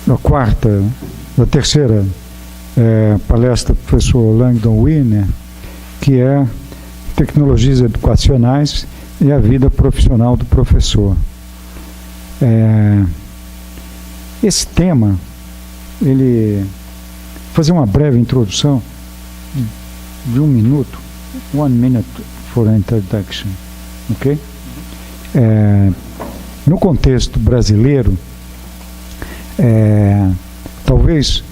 da terceira palestra do professor Langdon Winner, que é Tecnologias Educacionais e a Vida Profissional do Professor. Esse tema, ele fazer uma breve introdução de 1 minuto, 1 minute for introduction, ok? No contexto brasileiro, talvez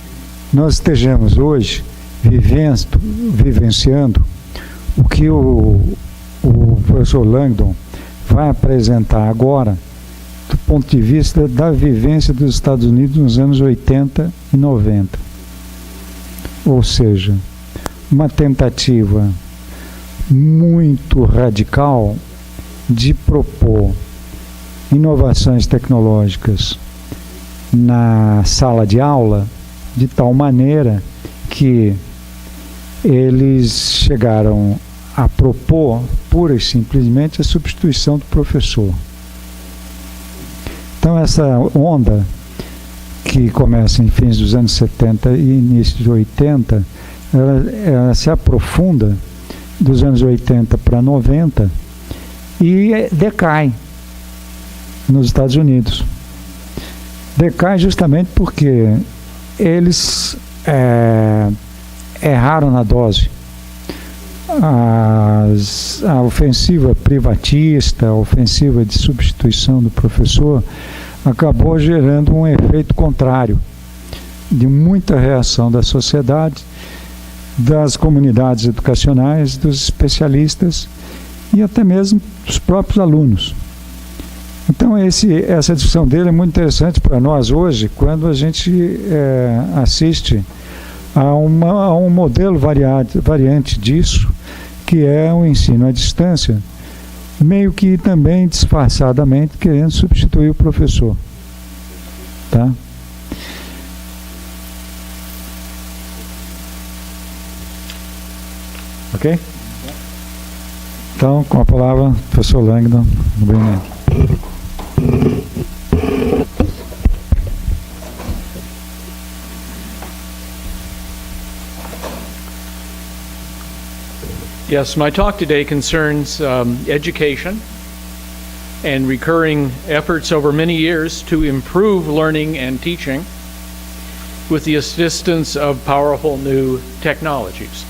nós estejamos hoje vivenciando o que o professor Langdon vai apresentar agora do ponto de vista da vivência dos Estados Unidos nos anos 80 e 90. Ou seja, uma tentativa muito radical de propor inovações tecnológicas na sala de aula, de tal maneira que eles chegaram a propor, pura e simplesmente, a substituição do professor. Então, essa onda, que começa em fins dos anos 70 e início de 80, ela se aprofunda dos anos 80 para 90 e decai nos Estados Unidos. Decai justamente porque eles erraram na dose. A ofensiva privatista, a ofensiva de substituição do professor, acabou gerando um efeito contrário, de muita reação da sociedade, das comunidades educacionais, dos especialistas e até mesmo dos próprios alunos. Então essa discussão dele é muito interessante para nós hoje, quando a gente assiste a um modelo variante disso, que é o ensino à distância, meio que também disfarçadamente querendo substituir o professor. Tá? Ok? Então, com a palavra, professor Langdon. Yes, my talk today concerns education and recurring efforts over many years to improve learning and teaching with the assistance of powerful new technologies.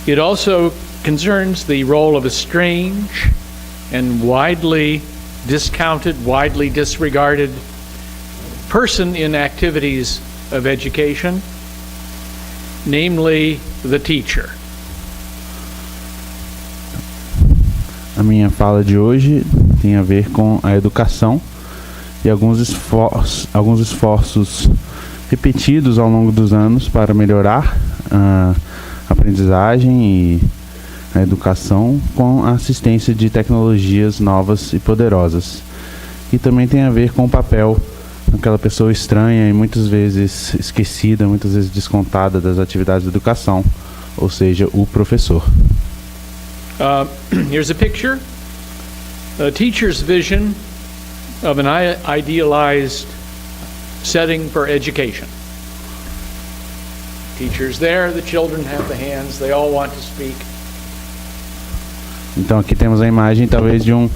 It also concerns the role of a strange and widely discounted, widely disregarded person in activities of education, namely the teacher. A minha fala de hoje tem a ver com a educação e alguns esforços repetidos ao longo dos anos para melhorar a aprendizagem e a educação com a assistência de tecnologias novas e poderosas. E também tem a ver com o papel daquela pessoa estranha e muitas vezes esquecida, muitas vezes descontada das atividades de educação, ou seja, o professor. Here's a picture, a teacher's vision of an idealized setting for education. Teachers there, the children have the hands, they all want to speak. Então aqui temos a imagem talvez de um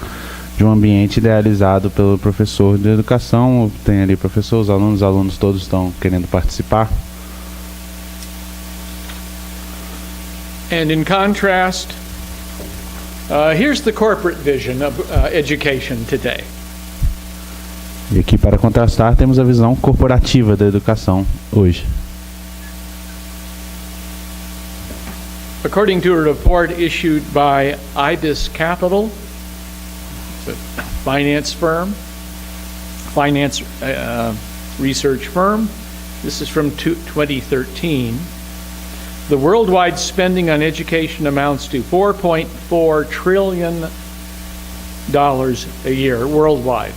ambiente idealizado pelo professor de educação. Tem ali professor, os alunos todos estão querendo participar. And in contrast, here's the corporate vision of education today. E aqui, para contrastar, temos a visão corporativa da educação hoje. According to a report issued by IBIS Capital, it's a finance research firm, this is from 2013, the worldwide spending on education amounts to $4.4 trillion a year worldwide.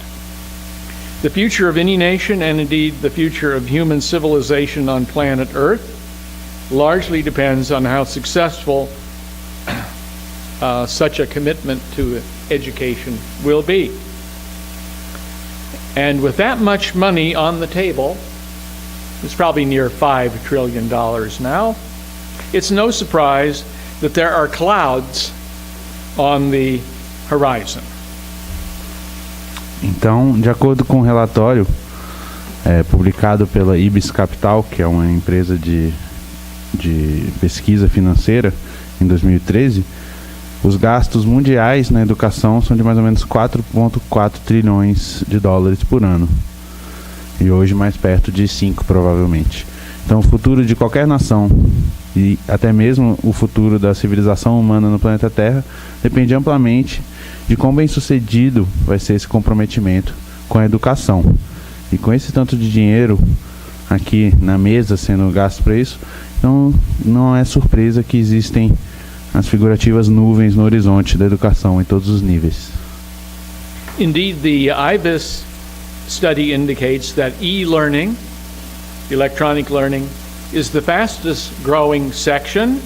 The future of any nation, and indeed the future of human civilization on planet Earth, largely depends on how successful such a commitment to education will be. And with that much money on the table, it's probably near $5 trillion now, it's no surprise that there are clouds on the horizon. Então, de acordo com o relatório publicado pela Ibis Capital, que é uma empresa de pesquisa financeira, em 2013, os gastos mundiais na educação são de mais ou menos 4,4 trilhões de dólares por ano. E hoje mais perto de 5, provavelmente. Então o futuro de qualquer nação, e até mesmo o futuro da civilização humana no planeta Terra, depende amplamente de quão bem sucedido vai ser esse comprometimento com a educação. E com esse tanto de dinheiro aqui na mesa sendo gasto para isso, então não é surpresa que existem as figurativas nuvens no horizonte da educação em todos os níveis. Indeed, the IBIS study indicates that e-learning, electronic learning, is the fastest growing section,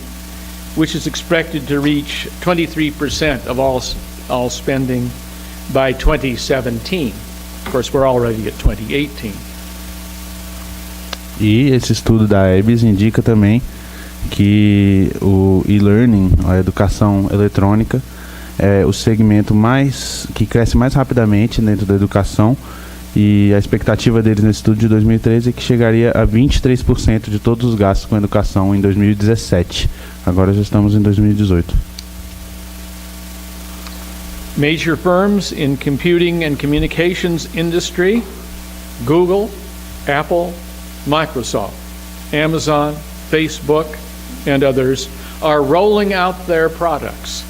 which is expected to reach 23% of all spending by 2017. Of course, we're already at 2018. E esse estudo da IBIS indica também que o e-learning, a educação eletrônica, é o segmento que cresce mais rapidamente dentro da educação, e a expectativa deles nesse estudo de 2013 é que chegaria a 23% de todos os gastos com educação em 2017. Agora já estamos em 2018. Major firms in computing and communications industry, Google, Apple, Microsoft, Amazon, Facebook, and others are rolling out their products.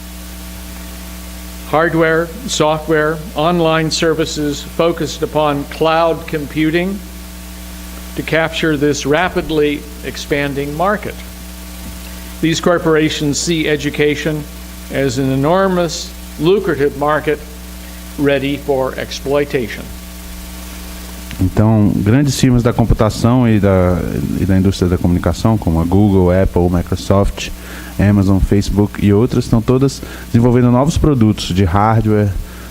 Hardware, software, online services focused upon cloud computing to capture this rapidly expanding market. These corporations see education as an enormous, lucrative market ready for exploitation. Então, grandes firmas da computação e da indústria da comunicação, como a Google, Apple, Microsoft, Amazon, Facebook e outras, estão todas desenvolvendo novos produtos de hardware,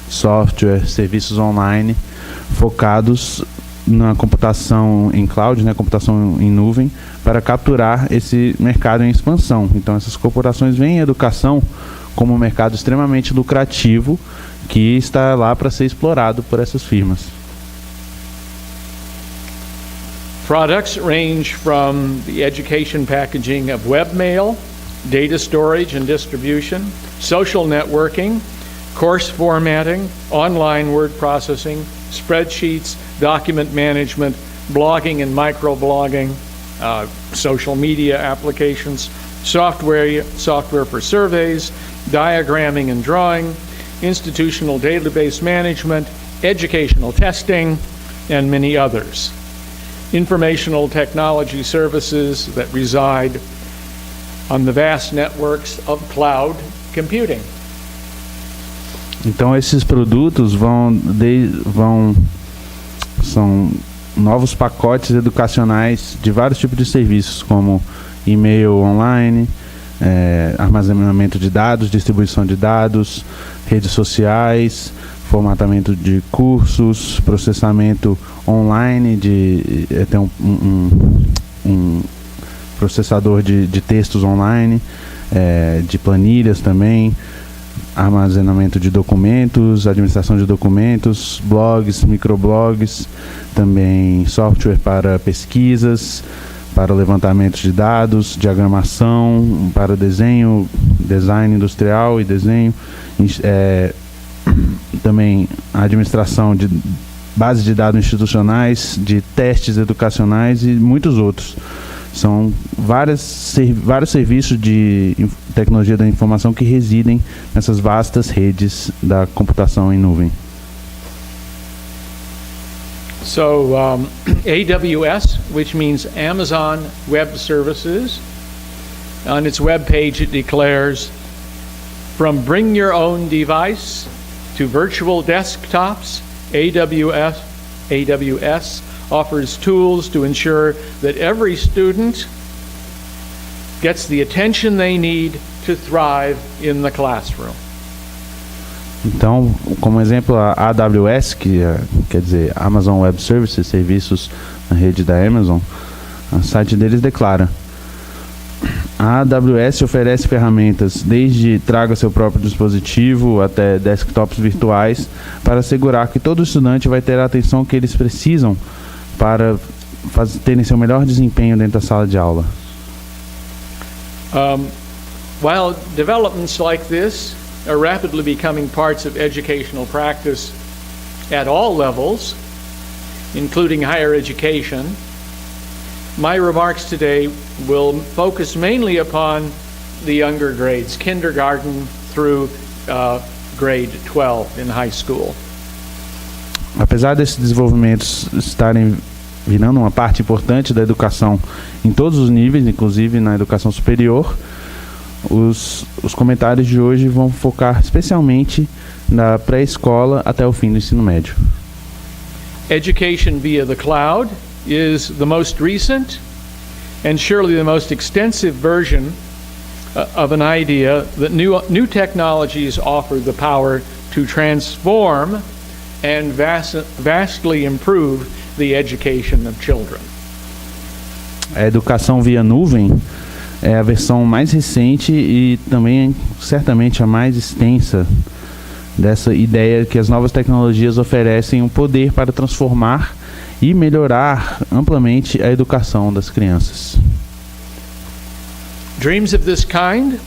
software, serviços online, focados na computação em cloud, né, computação em nuvem, para capturar esse mercado em expansão. Então, essas corporações veem a educação como um mercado extremamente lucrativo que está lá para ser explorado por essas firmas. Products range from the education packaging of webmail, data storage and distribution, social networking, course formatting, online word processing, spreadsheets, document management, blogging and microblogging, social media applications, software for surveys, diagramming and drawing, institutional database management, educational testing, and many others. Informational technology services that reside on the vast networks of cloud computing. Então esses produtos são novos pacotes educacionais de vários tipos de serviços, como e-mail online, armazenamento de dados, distribuição de dados, redes sociais, formatamento de cursos, processamento online, tem um processador de textos online, de planilhas também, armazenamento de documentos, administração de documentos, blogs, microblogs, também software para pesquisas, para levantamento de dados, diagramação, para desenho, design industrial e desenho, também a administração de bases de dados institucionais, de testes educacionais e muitos outros. São vários serviços de tecnologia da informação que residem nessas vastas redes da computação em nuvem. So AWS, which means Amazon Web Services, on its web page it declares, from bring your own device to virtual desktops, AWS offers tools to ensure that every student gets the attention they need to thrive in the classroom. Então, como exemplo, a AWS, que quer dizer Amazon Web Services, serviços na rede da Amazon, o site deles declara: a AWS oferece ferramentas desde traga seu próprio dispositivo até desktops virtuais para assegurar que todo estudante vai ter a atenção que eles precisam para terem seu melhor desempenho dentro da sala de aula. While developments like this are rapidly becoming parts of educational practice at all levels, including higher education, my remarks today will focus mainly upon the younger grades, kindergarten through grade 12 in high school. Apesar desses desenvolvimentos estarem virando uma parte importante da educação em todos os níveis, inclusive na educação superior, os comentários de hoje vão focar especialmente na pré-escola até o fim do ensino médio. Education via the cloud is the most recent and surely the most extensive version of an idea that new technologies offer the power to transform and vastly improve the education of children. A educação via nuvem é a versão mais recente e também certamente a mais extensa dessa ideia que as novas tecnologias oferecem um poder para transformar e melhorar amplamente a educação das crianças. Dreams of this kind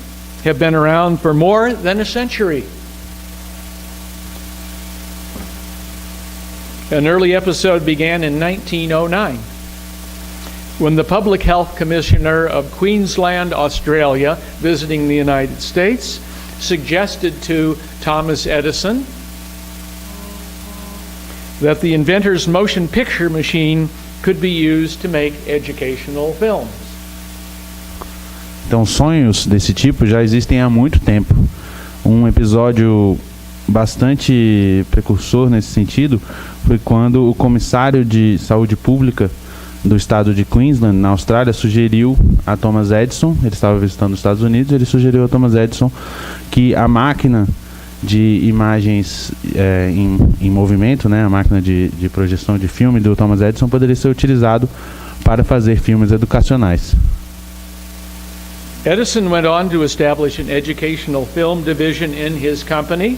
have been around for more than a century. An early episode began in 1909, when the Public Health Commissioner of Queensland, Australia, visiting the United States, suggested to Thomas Edison that the inventor's motion picture machine could be used to make educational films. Então, sonhos desse tipo já existem há muito tempo. Um episódio bastante precursor nesse sentido foi quando o comissário de saúde pública do estado de Queensland, na Austrália, sugeriu a Thomas Edison, ele estava visitando os Estados Unidos, ele sugeriu a Thomas Edison que a máquina de imagens em movimento, né, a máquina de projeção de filme do Thomas Edison poderia ser utilizado para fazer filmes educacionais. Edison went on to establish an educational film division in his company,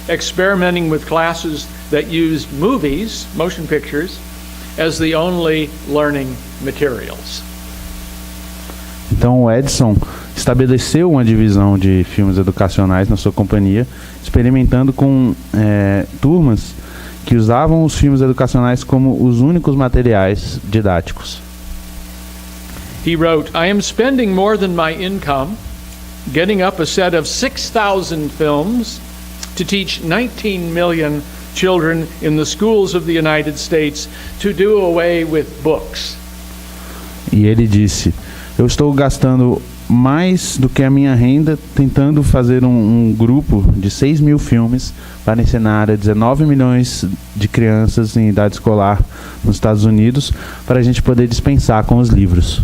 experimenting with classes that used movies, motion pictures, as the only learning materials. Então o Edison estabeleceu uma divisão de filmes educacionais na sua companhia, experimentando com turmas que usavam os filmes educacionais como os únicos materiais didáticos. He wrote, "I am spending more than my income getting up a set of 6,000 films to teach 19 million children in the schools of the United States to do away with books." E ele disse: eu estou gastando mais do que a minha renda tentando fazer um grupo de 6 mil filmes para ensinar a 19 milhões de crianças em idade escolar nos Estados Unidos para a gente poder dispensar com os livros.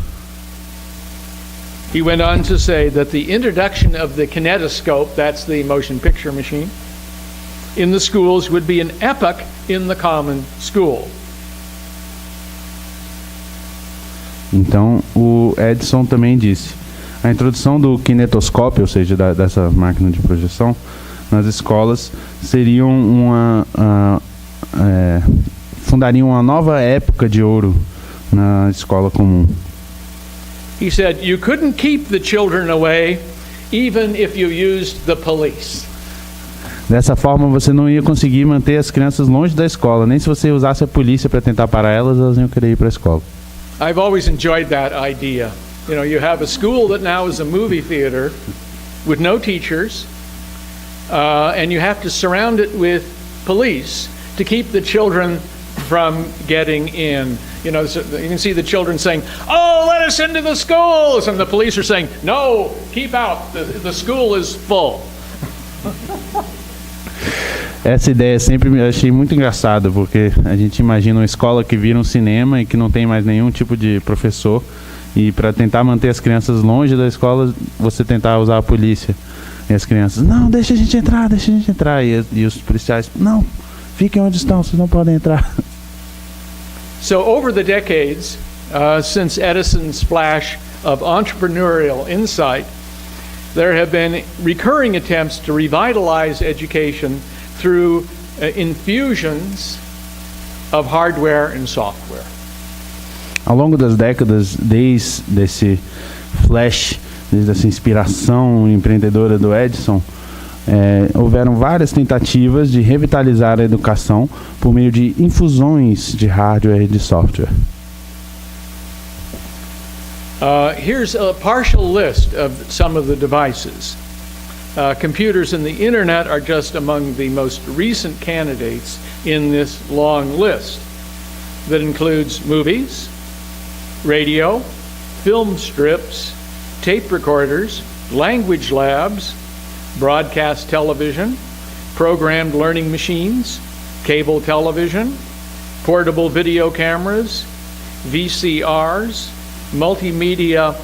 He went on to say that the introduction of the kinetoscope, that's the motion picture machine, in the schools would be an epoch in the common school. Então, o Edison também disse: a introdução do kinetoscópio, ou seja, dessa máquina de projeção, nas escolas fundariam uma nova época de ouro na escola comum. He said, "You couldn't keep the children away even if you used the police." Dessa forma, você não ia conseguir manter as crianças longe da escola, nem se você usasse a polícia para tentar parar elas, elas iam querer ir para a escola. I've always enjoyed that idea. You know, you have a school that now is a movie theater with no teachers, and you have to surround it with police to keep the children from getting in. You know, so you can see the children saying, "Oh, let us into the schools," and the police are saying, "No, keep out. The school is full." Essa ideia sempre me achei muito engraçada, porque a gente imagina uma escola que vira um cinema e que não tem mais nenhum tipo de professor, e para tentar manter as crianças longe da escola, você tentar usar a polícia. E as crianças, não, deixa a gente entrar. E os policiais, não, fiquem onde estão, vocês não podem entrar. So over the decades, since Edison's flash of entrepreneurial insight, there have been recurring attempts to revitalize education through infusions of hardware and software. Ao longo das décadas, desde esse flash, desde essa inspiração empreendedora do Edison, houveram várias tentativas de revitalizar a educação por meio de infusões de hardware e de software. Here's a partial list of some of the devices. Computers and the internet are just among the most recent candidates in this long list that includes movies, radio, film strips, tape recorders, language labs, broadcast television, programmed learning machines, cable television, portable video cameras, VCRs, multimedia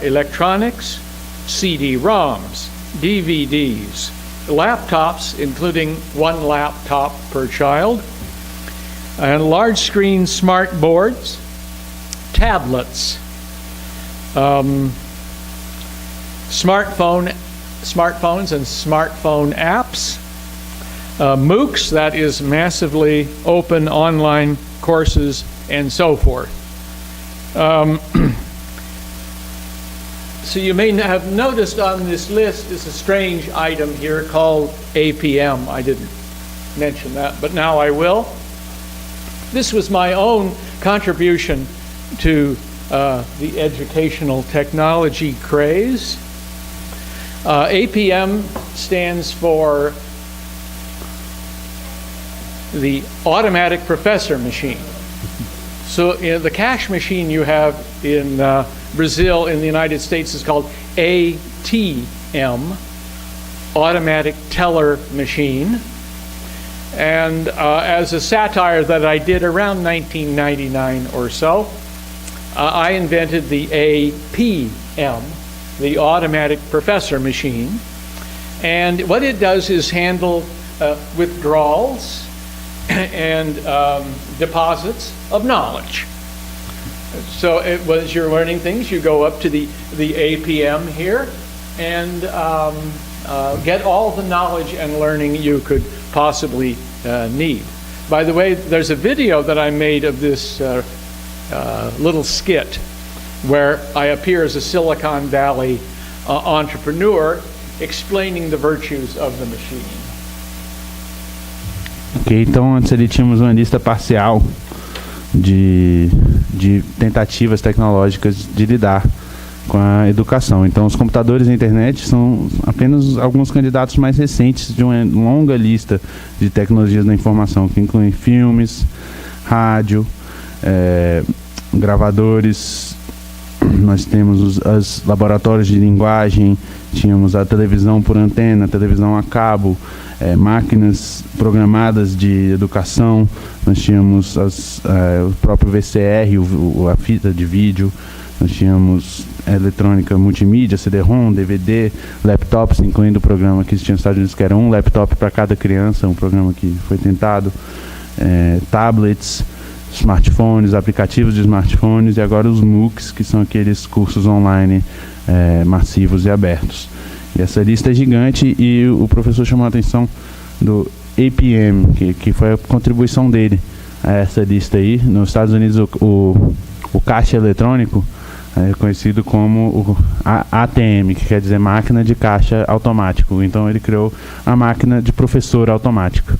electronics, CD-ROMs, DVDs, laptops, including one laptop per child, and large screen smart boards, tablets, smartphones and smartphone apps, MOOCs, that is massively open online courses, and so forth. So you may have noticed on this list is a strange item here called APM. I didn't mention that, but now I will. This was my own contribution to the educational technology craze. APM stands for the Automatic Professor Machine. So the cash machine you have in Brazil, in the United States, is called ATM, Automatic Teller Machine. And as a satire that I did around 1999 or so, I invented the APM, the Automatic Professor Machine. And what it does is handle withdrawals and deposits of knowledge. So as you're learning things, you go up to the APM here and get all the knowledge and learning you could possibly need. By the way, there's a video that I made of this little skit where I appear as a Silicon Valley entrepreneur explaining the virtues of the machine. Ok, então antes ali tínhamos uma lista parcial de tentativas tecnológicas de lidar com a educação. Então os computadores e a internet são apenas alguns candidatos mais recentes de uma longa lista de tecnologias da informação, que incluem filmes, rádio, gravadores. Nós temos os laboratórios de linguagem, tínhamos a televisão por antena, televisão a cabo, máquinas programadas de educação, nós tínhamos o próprio VCR, a fita de vídeo, nós tínhamos eletrônica multimídia, CD-ROM, DVD, laptops, incluindo o programa que existia nos Estados Unidos, que era um laptop para cada criança, um programa que foi tentado, tablets, smartphones, aplicativos de smartphones, e agora os MOOCs, que são aqueles cursos online massivos e abertos. E essa lista é gigante, e o professor chamou a atenção do APM, que foi a contribuição dele a essa lista aí. Nos Estados Unidos, o caixa eletrônico é conhecido como o ATM, que quer dizer máquina de caixa automático. Então ele criou a máquina de professor automático,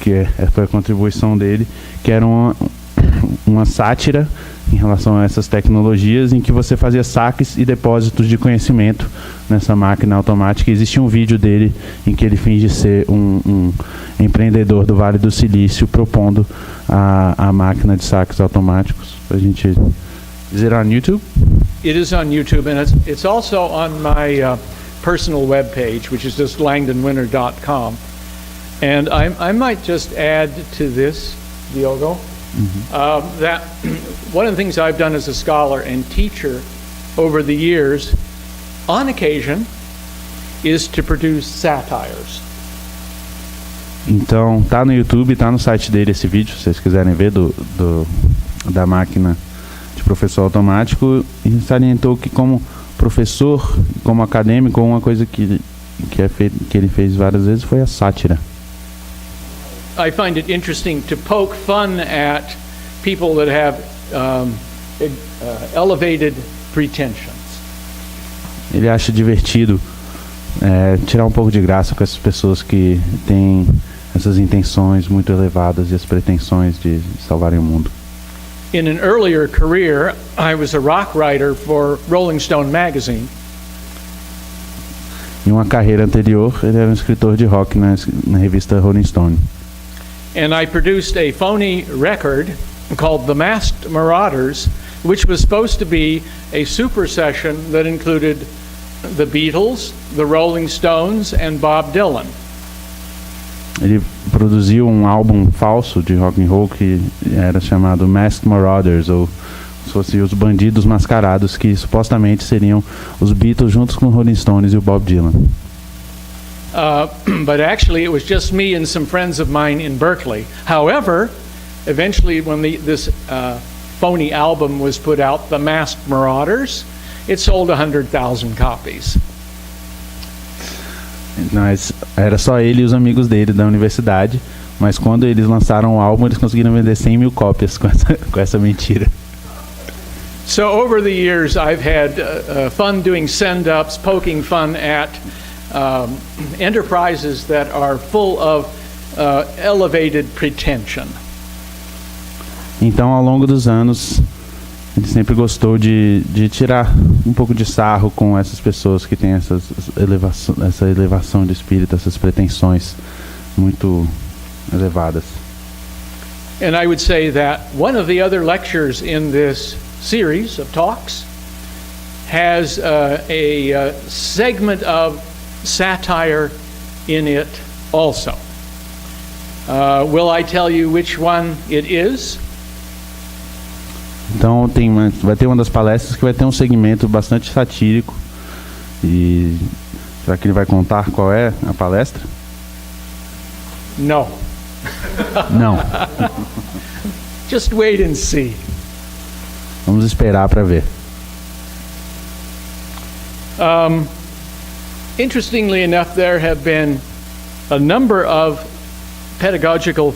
que foi a contribuição dele, que era uma sátira em relação a essas tecnologias, em que você fazia saques e depósitos de conhecimento nessa máquina automática. Existe um vídeo dele em que ele finge ser um empreendedor do Vale do Silício propondo a máquina de saques automáticos. A gente... Is it on YouTube? It is on YouTube, and it's also on my personal webpage, which is just langdonwinter.com. And I might just add to this, Diogo, that one of the things I've done as a scholar and teacher over the years, on occasion, is to produce satires. Então, tá no YouTube, tá no site dele esse vídeo, se vocês quiserem ver, da máquina de professor automático, e salientou que como professor, como acadêmico, uma coisa que ele fez várias vezes foi a sátira. I find it interesting to poke fun at people that have elevated pretensions. Ele acha divertido tirar um pouco de graça com essas pessoas que têm essas intenções muito elevadas e as pretensões de salvarem o mundo. In an earlier career, I was a rock writer for Rolling Stone magazine. Em uma carreira anterior, ele era um escritor de rock na revista Rolling Stone. And I produced a phony record called The Masked Marauders, which was supposed to be a super session that included the Beatles, the Rolling Stones, and Bob Dylan. Ele produziu um álbum falso de rock and roll que era chamado Masked Marauders, ou se fosse os bandidos mascarados, que supostamente seriam os Beatles juntos com os Rolling Stones e o Bob Dylan. But actually it was just me and some friends of mine in Berkeley. However, eventually when this phony album was put out, The Masked Marauders, it sold 100,000 copies. Mas era só ele e os amigos dele da universidade, mas quando eles lançaram o álbum, eles conseguiram vender 100 mil cópias com essa mentira. So over the years, I've had fun doing send-ups, poking fun at enterprises that are full of elevated pretension. Então, ao longo dos anos, ele sempre gostou de tirar um pouco de sarro com essas pessoas que têm essa elevação de espírito, essas pretensões muito elevadas. And I would say that one of the other lectures in this series of talks has a segment of satire in it also. Will I tell you which one it is? Então vai ter uma das palestras que vai ter um segmento bastante satírico. E será que ele vai contar qual é a palestra? No. Não. Just wait and see. Vamos esperar para ver. Interestingly enough, there have been a number of pedagogical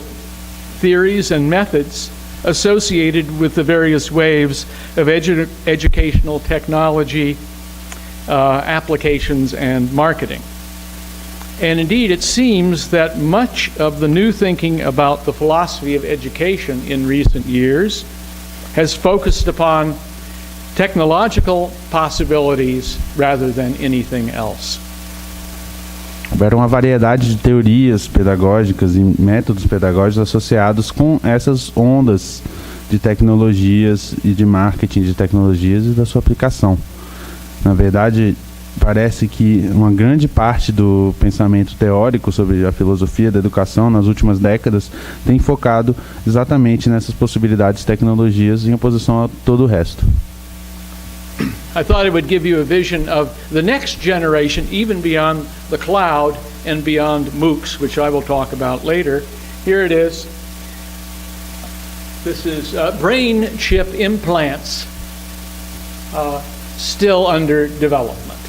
theories and methods associated with the various waves of educational technology, applications, and marketing. And indeed, it seems that much of the new thinking about the philosophy of education in recent years has focused upon technological possibilities rather than anything else. Houveram uma variedade de teorias pedagógicas e métodos pedagógicos associados com essas ondas de tecnologias e de marketing de tecnologias e da sua aplicação. Na verdade, parece que uma grande parte do pensamento teórico sobre a filosofia da educação nas últimas décadas tem focado exatamente nessas possibilidades de tecnologias em oposição a todo o resto. I thought I would give you a vision of the next generation, even beyond the cloud and beyond MOOCs, which I will talk about later. Here it is. This is brain chip implants, still under development.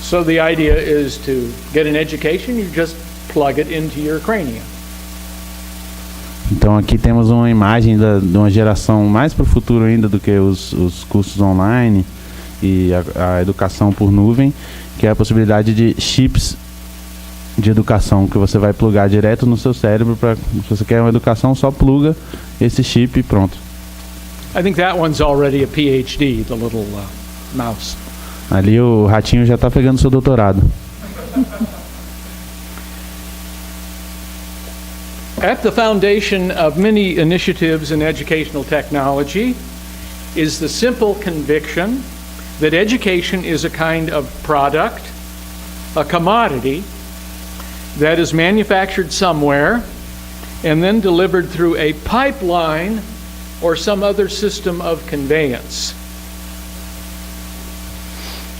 So the idea is to get an education, you just plug it into your cranium. Então aqui temos uma imagem de uma geração mais para o futuro ainda do que os cursos online e a educação por nuvem, que é a possibilidade de chips de educação que você vai plugar direto no seu cérebro. Se você quer uma educação, só pluga esse chip e pronto. I think that one's already a PhD, the little mouse. Ali o ratinho já está pegando seu doutorado. At the foundation of many initiatives in educational technology is the simple conviction that education is a kind of product, a commodity, that is manufactured somewhere and then delivered through a pipeline or some other system of conveyance.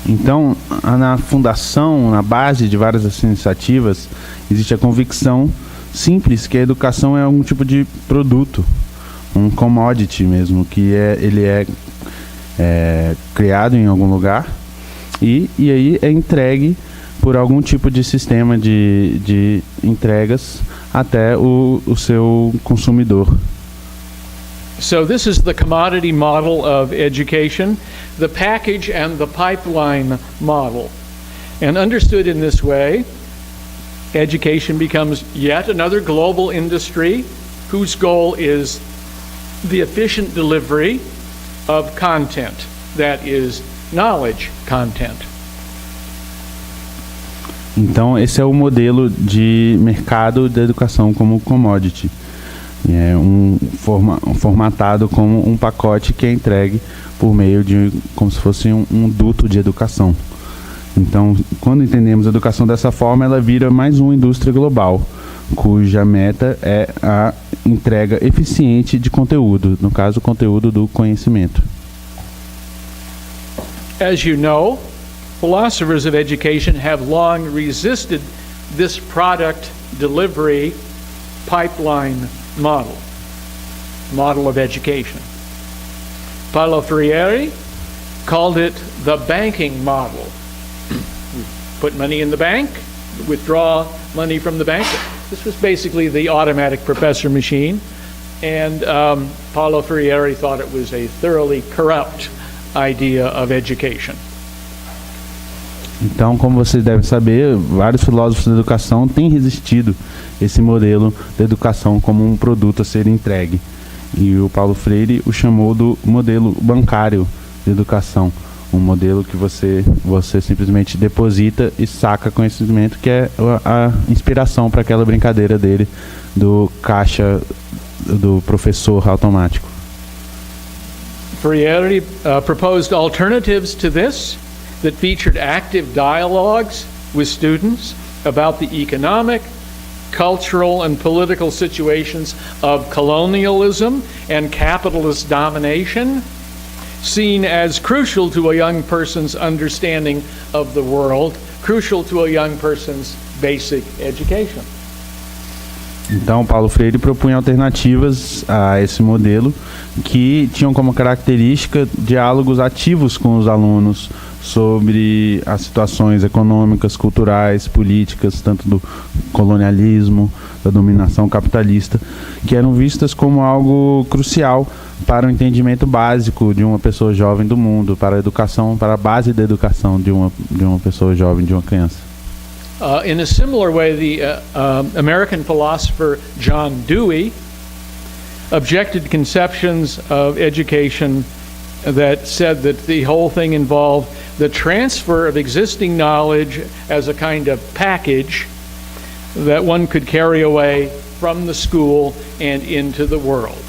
Então, na fundação, na base de várias dessas iniciativas, existe a convicção simples que a educação é algum tipo de produto, um commodity mesmo, que ele é criado em algum lugar e aí é entregue por algum tipo de sistema de entregas até o seu consumidor. So this is the commodity model of education, the package and the pipeline model. And understood in this way, education becomes yet another global industry whose goal is the efficient delivery of content, that is, knowledge content. Então, esse é o modelo de mercado da educação como commodity. É formatado como um pacote que é entregue por meio de como se fosse um duto de educação. Então, quando entendemos a educação dessa forma, ela vira mais uma indústria global, cuja meta é a entrega eficiente de conteúdo, no caso, o conteúdo do conhecimento. As you know, philosophers of education have long resisted this product delivery pipeline model of education. Paulo Freire called it the banking model. Put money in the bank, withdraw money from the bank. This was basically the automatic professor machine, and Paulo Freire thought it was a thoroughly corrupt idea of education. Então, como vocês devem saber, vários filósofos da educação têm resistido esse modelo da educação como um produto a ser entregue. E o Paulo Freire o chamou do modelo bancário de educação, um modelo que você simplesmente deposita e saca conhecimento, que é a inspiração para aquela brincadeira dele do caixa do professor automático. Freire proposed alternatives to this that featured active dialogues with students about the economic, cultural, and political situations of colonialism and capitalist domination, seen as crucial to a young person's understanding of the world, crucial to a young person's basic education. Então, Paulo Freire propunha alternativas a esse modelo que tinham como característica diálogos ativos com os alunos sobre as situações econômicas, culturais, políticas, tanto do colonialismo, da dominação capitalista, que eram vistas como algo crucial para o entendimento básico de uma pessoa jovem do mundo, para a educação, para a base da educação de uma pessoa jovem, de uma criança. In a similar way, the American philosopher John Dewey objected conceptions of education that said that the whole thing involved the transfer of existing knowledge as a kind of package that one could carry away from the school and into the world.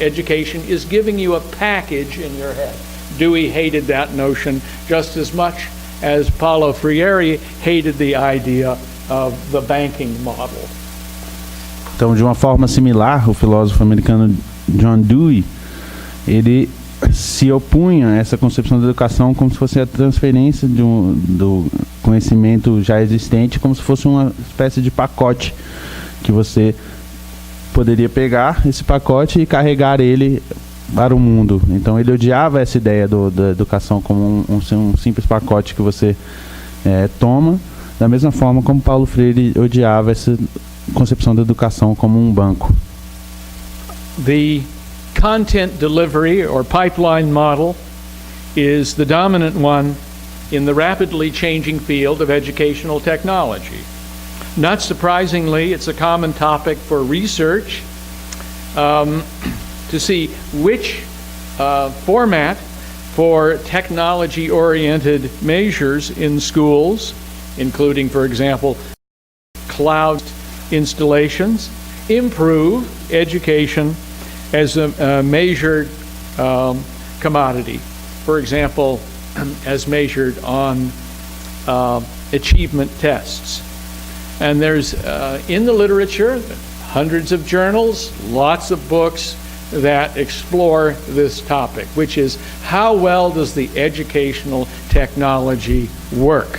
Education is giving you a package in your head. Dewey hated that notion just as much as Paulo Freire hated the idea of the banking model. Então, de uma forma similar, o filósofo americano John Dewey, ele se opunha a essa concepção da educação como se fosse a transferência do conhecimento já existente, como se fosse uma espécie de pacote que você poderia pegar esse pacote e carregar ele para o mundo. Então ele odiava essa ideia da educação como um simples pacote que você toma, da mesma forma como Paulo Freire odiava essa concepção da educação como um banco. The content delivery or pipeline model is the dominant one in the rapidly changing field of educational technology. Not surprisingly, it's a common topic for research to see which format for technology-oriented measures in schools, including, for example, cloud installations, improve education as a measured commodity. For example, as measured on achievement tests. And there's, in the literature, hundreds of journals, lots of books that explore this topic, which is how well does the educational technology work.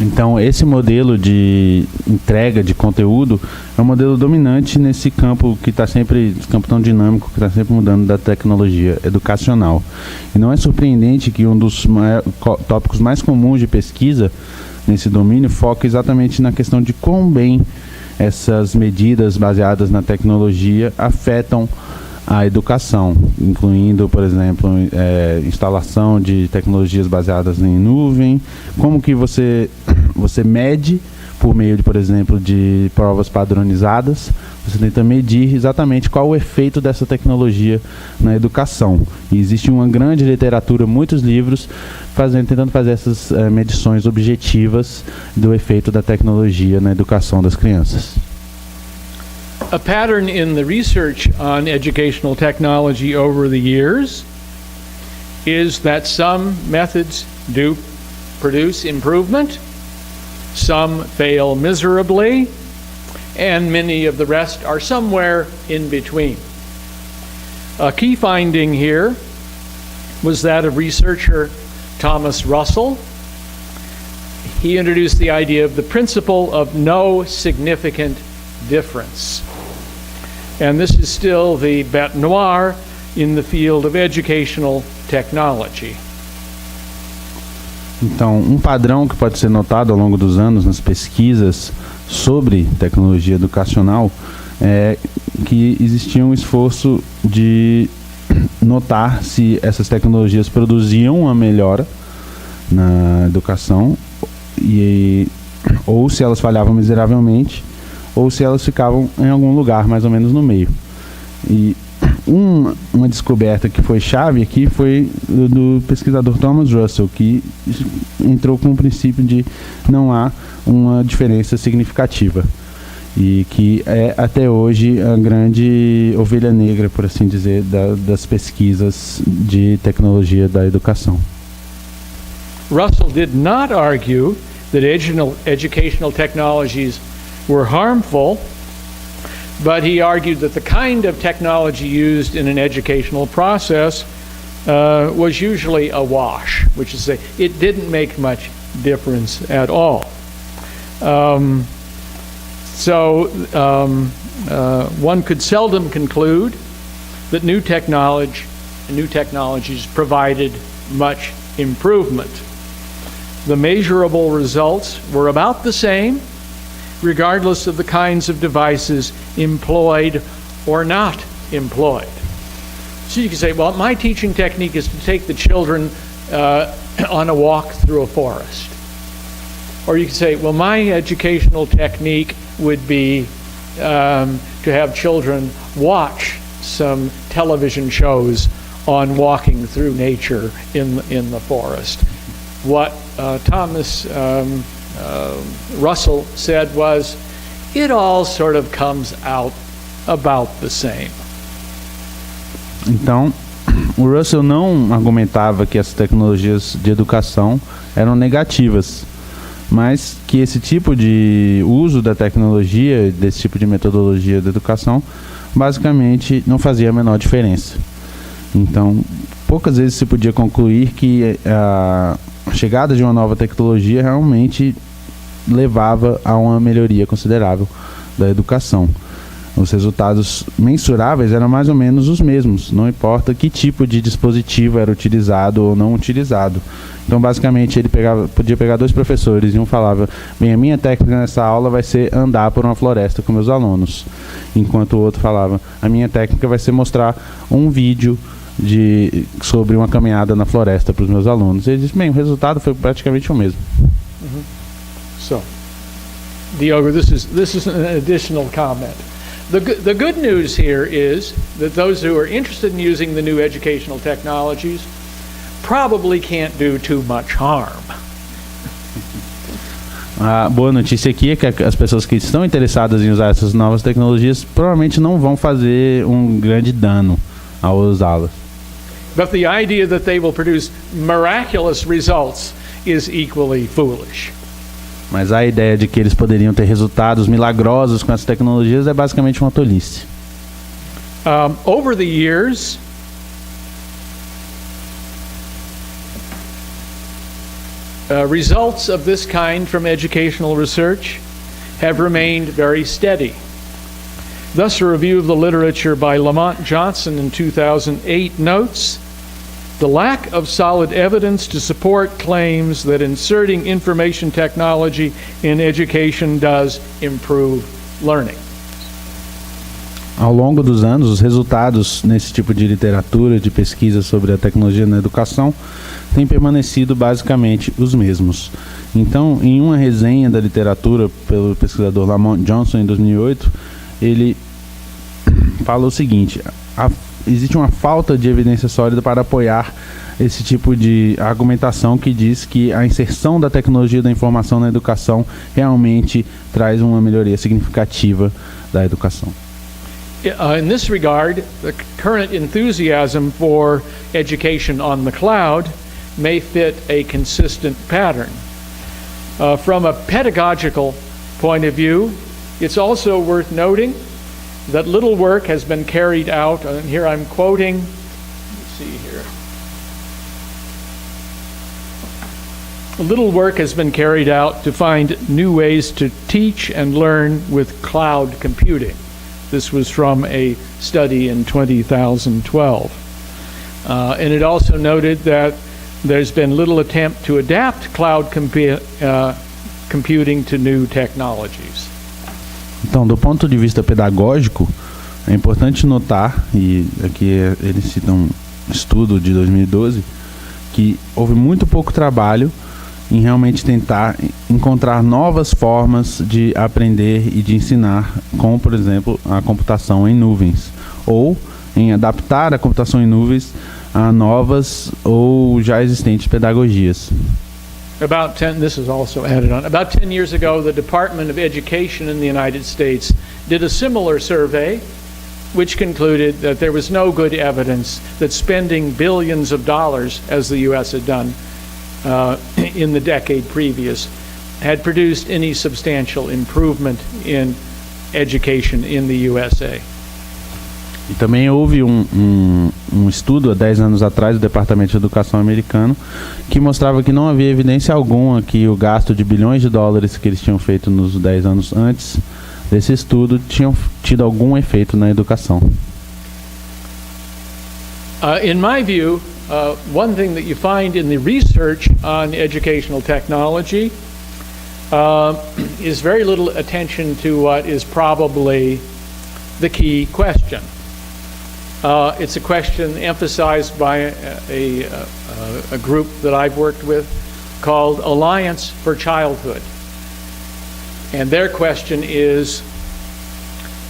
Então, esse modelo de entrega de conteúdo é um modelo dominante nesse campo que está sempre, campo tão dinâmico, que está sempre mudando da tecnologia educacional. E não é surpreendente que um dos tópicos mais comuns de pesquisa nesse domínio foca exatamente na questão de quão bem essas medidas baseadas na tecnologia afetam a educação, incluindo, por exemplo, instalação de tecnologias baseadas em nuvem, como que você mede por meio de, por exemplo, de provas padronizadas, você tenta medir exatamente qual o efeito dessa tecnologia na educação. E existe uma grande literatura, muitos livros, tentando fazer essas medições objetivas do efeito da tecnologia na educação das crianças. A pattern in the research on educational technology over the years is that some methods do produce improvement, some fail miserably, and many of the rest are somewhere in between. A key finding here was that of researcher Thomas Russell. He introduced the idea of the principle of no significant difference. And this is still the bête noire in the field of educational technology. Então, um padrão que pode ser notado ao longo dos anos nas pesquisas sobre tecnologia educacional é que existia um esforço de notar se essas tecnologias produziam uma melhora na educação ou se elas falhavam miseravelmente, ou se elas ficavam em algum lugar, mais ou menos no meio. E uma descoberta que foi chave aqui foi do pesquisador Thomas Russell, que entrou com o princípio de não há uma diferença significativa. E que é até hoje a grande ovelha negra, por assim dizer, das pesquisas de tecnologia da educação. Russell did not argue that educational technologies were harmful, but he argued that the kind of technology used in an educational process was usually a wash, which is to say, it didn't make much difference at all. One could seldom conclude that new technologies provided much improvement. The measurable results were about the same, regardless of the kinds of devices employed or not employed. So you can say, well, my teaching technique is to take the children on a walk through a forest. Or you can say, well, my educational technique would be to have children watch some television shows on walking through nature in the forest. What Thomas Russell said was, it all sort of comes out about the same. Então, o Russell não argumentava que essas tecnologias de educação eram negativas, mas que esse tipo de uso da tecnologia, desse tipo de metodologia da educação, basicamente não fazia a menor diferença. Então, poucas vezes se podia concluir que a chegada de uma nova tecnologia realmente levava a uma melhoria considerável da educação. Os resultados mensuráveis eram mais ou menos os mesmos, não importa que tipo de dispositivo era utilizado ou não utilizado. Então, basicamente, ele podia pegar dois professores e um falava, bem, a minha técnica nessa aula vai ser andar por uma floresta com meus alunos, enquanto o outro falava, a minha técnica vai ser mostrar um vídeo sobre uma caminhada na floresta para os meus alunos. Ele disse, bem, o resultado foi praticamente o mesmo. So, Diogo, this is an additional comment. The good news here is that those who are interested in using the new educational technologies probably can't do too much harm. A boa notícia aqui é que as pessoas que estão interessadas em usar essas novas tecnologias provavelmente não vão fazer um grande dano ao usá-las. But the idea that they will produce miraculous results is equally foolish. Mas a ideia de que eles poderiam ter resultados milagrosos com essas tecnologias é basicamente uma tolice. Over the years, Results of this kind from educational research have remained very steady. Thus, a review of the literature by Lamont Johnson in 2008 notes, the lack of solid evidence to support claims that inserting information technology in education does improve learning. Ao longo dos anos, os resultados nesse tipo de literatura, de pesquisa sobre a tecnologia na educação, têm permanecido basicamente os mesmos. Então, em uma resenha da literatura pelo pesquisador Lamont Johnson em 2008, ele fala o seguinte: existe uma falta de evidência sólida para apoiar esse tipo de argumentação que diz que a inserção da tecnologia da informação na educação realmente traz uma melhoria significativa da educação. In this regard, the current enthusiasm for education on the cloud may fit a consistent pattern. From a pedagogical point of view, it's also worth noting that little work has been carried out, and here I'm quoting, let's see here. Little work has been carried out to find new ways to teach and learn with cloud computing. This was from a study in 2012. And it also noted that there's been little attempt to adapt cloud computing to new technologies. Então, do ponto de vista pedagógico, é importante notar, e aqui ele cita um estudo de 2012, que houve muito pouco trabalho em realmente tentar encontrar novas formas de aprender e de ensinar, como, por exemplo, a computação em nuvens, ou em adaptar a computação em nuvens a novas ou já existentes pedagogias. This is also added on. About 10 years ago, the Department of Education in the United States did a similar survey, which concluded that there was no good evidence that spending billions of dollars, as the U.S. had done in the decade previous, had produced any substantial improvement in education in the USA. E também houve um estudo há 10 anos atrás do Departamento de Educação americano que mostrava que não havia evidência alguma que o gasto de bilhões de dólares que eles tinham feito nos 10 anos antes desse estudo tinham tido algum efeito na educação. In my view, one thing that you find in the research on educational technology is very little attention to what is probably the key question. It's a question emphasized by a group that I've worked with called Alliance for Childhood. And their question is,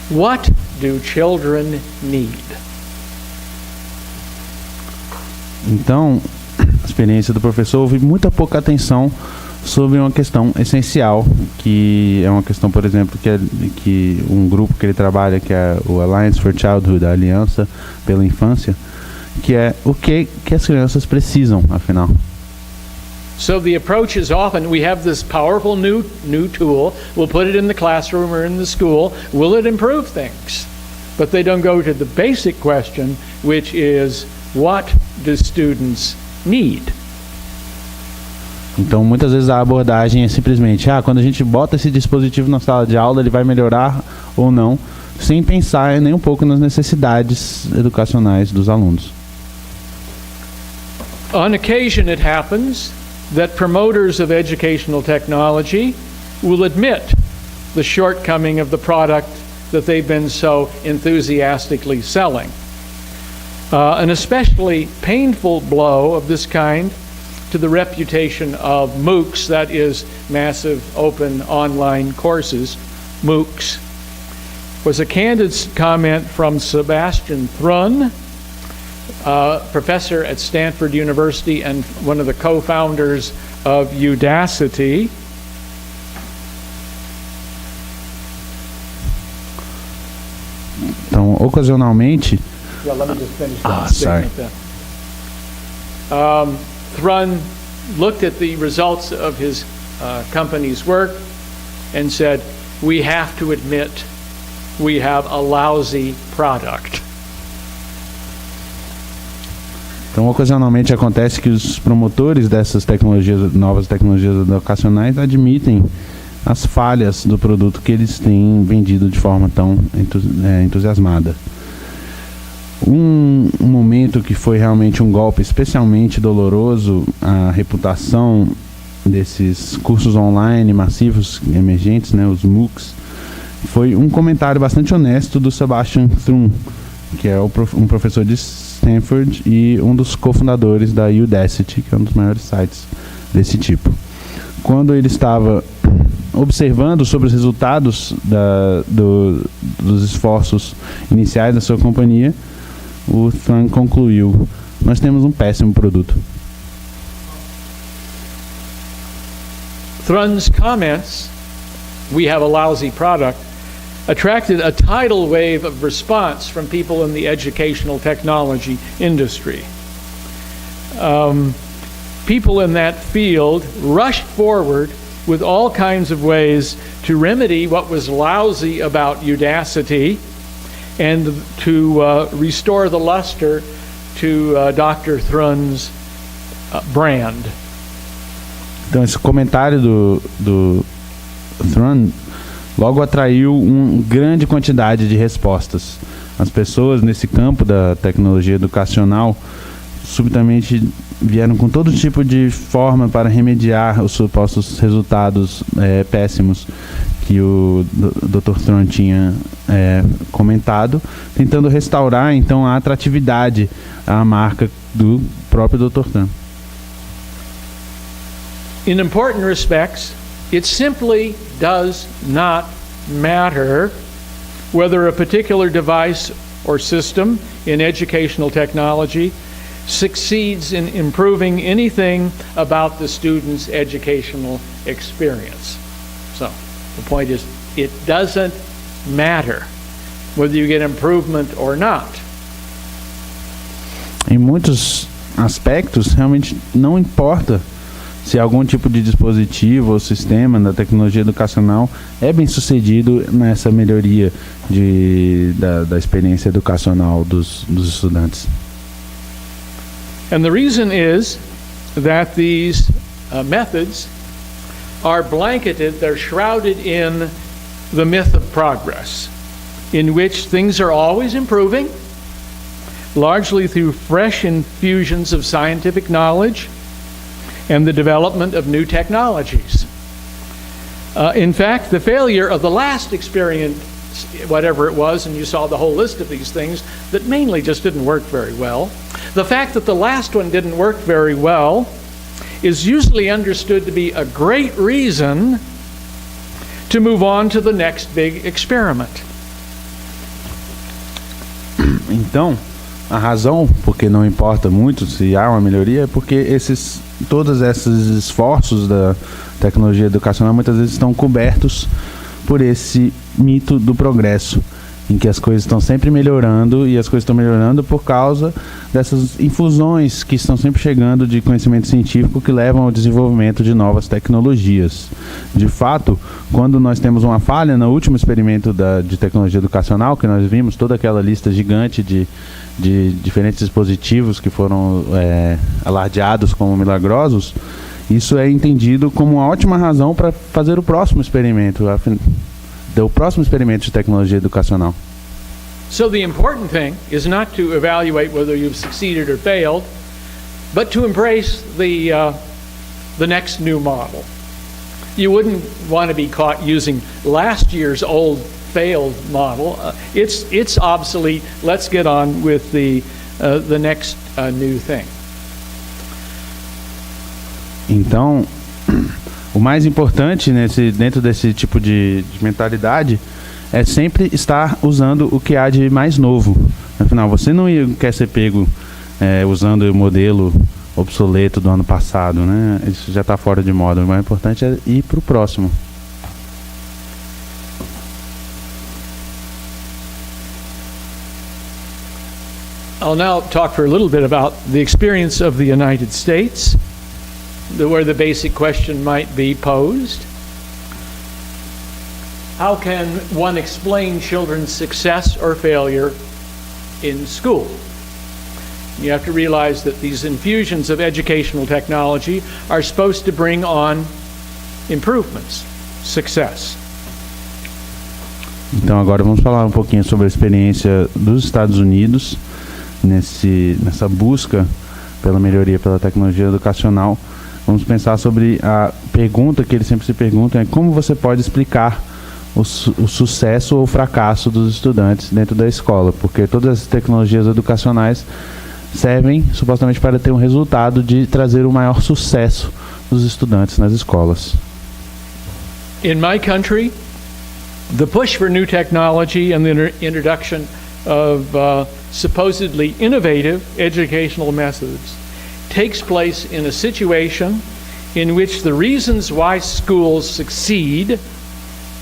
what do children need? Então, a experiência do professor, houve muita pouca atenção sobre uma questão essencial, que é uma questão, por exemplo, que um grupo que ele trabalha, que é o Alliance for Childhood, a Aliança pela Infância, que é o que as crianças precisam, afinal. So the approach is often, we have this powerful new tool, we'll put it in the classroom or in the school, will it improve things? But they don't go to the basic question, which is, what do students need? Então, muitas vezes a abordagem é simplesmente, quando a gente bota esse dispositivo na sala de aula, ele vai melhorar ou não, sem pensar nem um pouco nas necessidades educacionais dos alunos. On occasion it happens that promoters of educational technology will admit the shortcoming of the product that they've been so enthusiastically selling. An especially painful blow of this kind to the reputation of MOOCs, that is, Massive Open Online Courses, MOOCs, was a candid comment from Sebastian Thrun, professor at Stanford University and one of the co-founders of Udacity. Então, ocasionalmente... Yeah, let me just finish that statement then. Thrun looked at the results of his company's work and said, we have to admit we have a lousy product. Então, ocasionalmente acontece que os promotores dessas tecnologias, novas tecnologias educacionais, admitem as falhas do produto que eles têm vendido de forma tão entusiasmada. Um momento que foi realmente um golpe especialmente doloroso à reputação desses cursos online massivos emergentes, né, os MOOCs, foi um comentário bastante honesto do Sebastian Thrun, que é um professor de Stanford e um dos cofundadores da Udacity, que é um dos maiores sites desse tipo. Quando ele estava observando sobre os resultados dos esforços iniciais da sua companhia, o Thrun concluiu: nós temos um péssimo produto. Thrun's comments, "We have a lousy product," attracted a tidal wave of response from people in the educational technology industry. People in that field rushed forward with all kinds of ways to remedy what was lousy about Udacity and to restore the luster to Dr. Thrun's brand. Então, esse comentário do Thrun logo atraiu uma grande quantidade de respostas. As pessoas nesse campo da tecnologia educacional subitamente vieram com todo tipo de forma para remediar os supostos resultados péssimos que o Dr. Thrun tinha comentado, tentando restaurar então a atratividade à marca do próprio Dr. Thrun. In important respects, it simply does not matter whether a particular device or system in educational technology succeeds in improving anything about the student's educational experience. So, the point is, it doesn't matter whether you get improvement or not. Em muitos aspectos, realmente não importa se algum tipo de dispositivo ou sistema da tecnologia educacional é bem sucedido nessa melhoria da experiência educacional dos estudantes. And the reason is that these methods are blanketed, they're shrouded in the myth of progress, in which things are always improving, largely through fresh infusions of scientific knowledge and the development of new technologies. In fact, the failure of the last experiment, whatever it was, and you saw the whole list of these things that mainly just didn't work very well, the fact that the last one didn't work very well is usually understood to be a great reason to move on to the next big experiment. Então, a razão porque não importa muito se há uma melhoria é porque todos esses esforços da tecnologia educacional muitas vezes estão cobertos por esse mito do progresso, em que as coisas estão sempre melhorando, e as coisas estão melhorando por causa dessas infusões que estão sempre chegando de conhecimento científico que levam ao desenvolvimento de novas tecnologias. De fato, quando nós temos uma falha no último experimento de tecnologia educacional, que nós vimos toda aquela lista gigante de diferentes dispositivos que foram alardeados como milagrosos, isso é entendido como uma ótima razão para fazer o próximo experimento, o próximo experimento de tecnologia educacional. So the important thing is not to evaluate whether you've succeeded or failed, but to embrace the next new model. You wouldn't want to be caught using last year's old failed model. It's obsolete. Let's get on with the next new thing. Então, o mais importante dentro desse tipo de mentalidade é sempre estar usando o que há de mais novo. Afinal, você não quer ser pego usando o modelo obsoleto do ano passado, né? Isso já está fora de moda. O mais importante é ir para o próximo. I'll now talk for a little bit about the experience of the United States, where the basic question might be posed. How can one explain children's success or failure in school? You have to realize that these infusions of educational technology are supposed to bring on improvements, success. Então agora vamos falar um pouquinho sobre a experiência dos Estados Unidos nessa busca pela melhoria pela tecnologia educacional. Vamos pensar sobre a pergunta que eles sempre se perguntam, é como você pode explicar o sucesso ou o fracasso dos estudantes dentro da escola, porque todas as tecnologias educacionais servem supostamente para ter um resultado de trazer o maior sucesso dos estudantes nas escolas. In my country, the push for new technology and the introduction of supposedly innovative educational methods takes place in a situation in which the reasons why schools succeed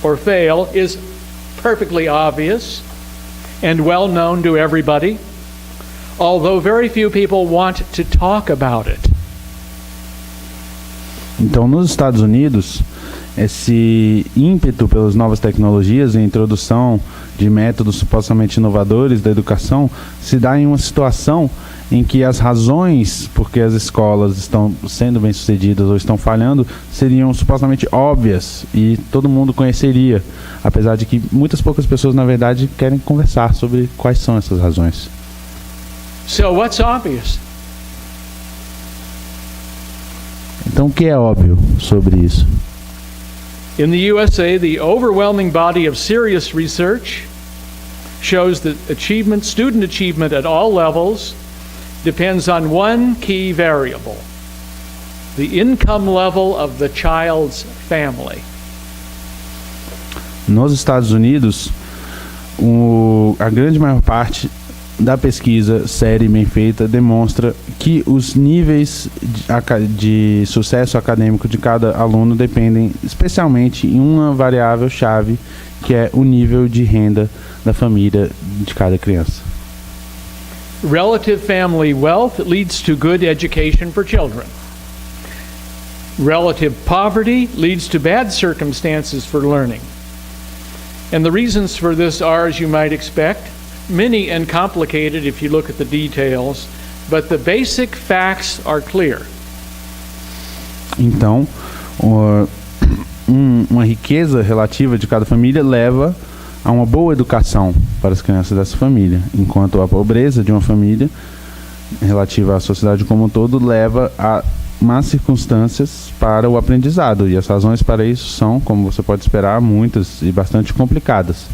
or fail is perfectly obvious and well known to everybody, although very few people want to talk about it. Então, nos Estados Unidos, esse ímpeto pelas novas tecnologias e a introdução de métodos supostamente inovadores da educação se dá em uma situação em que as razões por que as escolas estão sendo bem-sucedidas ou estão falhando seriam supostamente óbvias e todo mundo conheceria, apesar de que muitas poucas pessoas, na verdade, querem conversar sobre quais são essas razões. So what's obvious? Então, o que é óbvio sobre isso? In the USA, the overwhelming body of serious research shows that student achievement at all levels depends on one key variable: the income level of the child's family. Nos Estados Unidos, a grande maior parte da pesquisa séria e bem feita demonstra que os níveis de sucesso acadêmico de cada aluno dependem especialmente em uma variável-chave, que é o nível de renda da família de cada criança. Relative family wealth leads to good education for children. Relative poverty leads to bad circumstances for learning. And the reasons for this are, as you might expect, many and complicated if you look at the details, but the basic facts are clear. Então, uma riqueza relativa de cada família leva a uma boa educação para as crianças dessa família, enquanto a pobreza de uma família relativa à sociedade como um todo leva a más circunstâncias para o aprendizado, e as razões para isso são, como você pode esperar, muitas e bastante complicadas,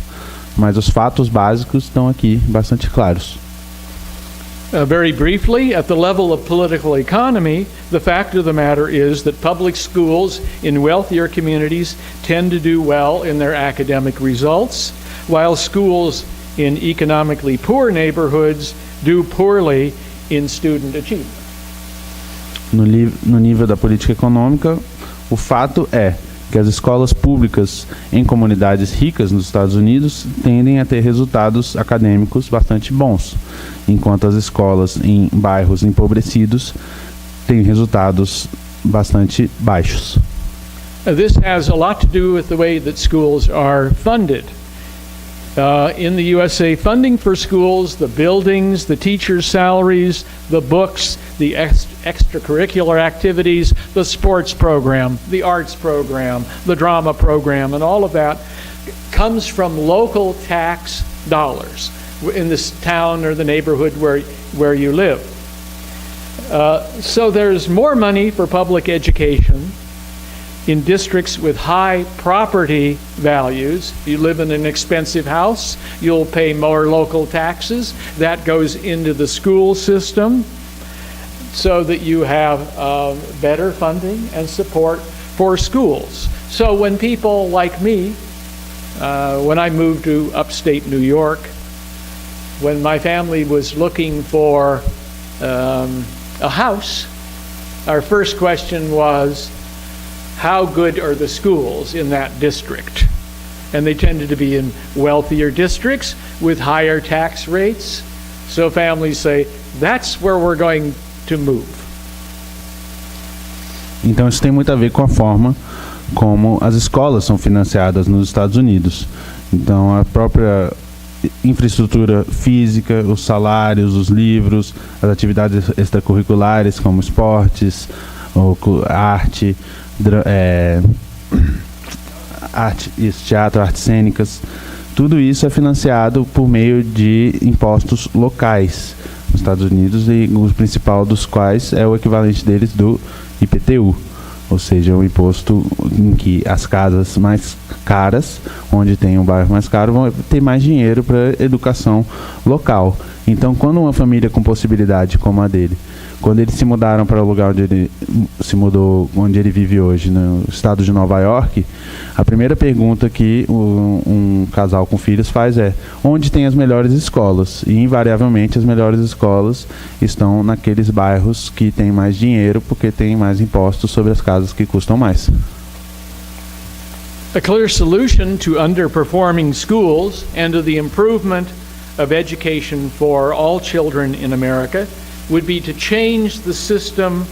mas os fatos básicos estão aqui bastante claros. Very briefly, at the level of political economy, the fact of the matter is that public schools in wealthier communities tend to do well in their academic results, while schools in economically poor neighborhoods do poorly in student achievement. No nível da política econômica, o fato é que as escolas públicas em comunidades ricas nos Estados Unidos tendem a ter resultados acadêmicos bastante bons, enquanto as escolas em bairros empobrecidos têm resultados bastante baixos. This has a lot to do with the way that schools are funded. In the USA, funding for schools, the buildings, the teachers' salaries, the books, the extracurricular activities, the sports program, the arts program, the drama program, and all of that comes from local tax dollars in this town or the neighborhood where you live. So there's more money for public education in districts with high property values. If you live in an expensive house, you'll pay more local taxes. That goes into the school system so that you have better funding and support for schools. So when people like me, when I moved to upstate New York, when my family was looking for a house, our first question was, how good are the schools in that district? And they tended to be in wealthier districts with higher tax rates. So families say, that's where we're going to move. Então isso tem muito a ver com a forma como as escolas são financiadas nos Estados Unidos. Então a própria infraestrutura física, os salários, os livros, as atividades extracurriculares como esportes, arte, teatro, artes cênicas. Tudo isso é financiado por meio de impostos locais nos Estados Unidos, e o principal dos quais é o equivalente deles do IPTU, ou seja, um imposto em que as casas mais caras, onde tem um bairro mais caro, vão ter mais dinheiro para educação local. Então, quando uma família com possibilidade como a dele, quando eles se mudaram para o lugar onde ele se mudou, onde ele vive hoje, no estado de Nova York, a primeira pergunta que um casal com filhos faz é: onde tem as melhores escolas? E invariavelmente as melhores escolas estão naqueles bairros que têm mais dinheiro, porque tem mais impostos sobre as casas que custam mais. A clear solution to underperforming schools and to the improvement of education for all children in America would be to change the system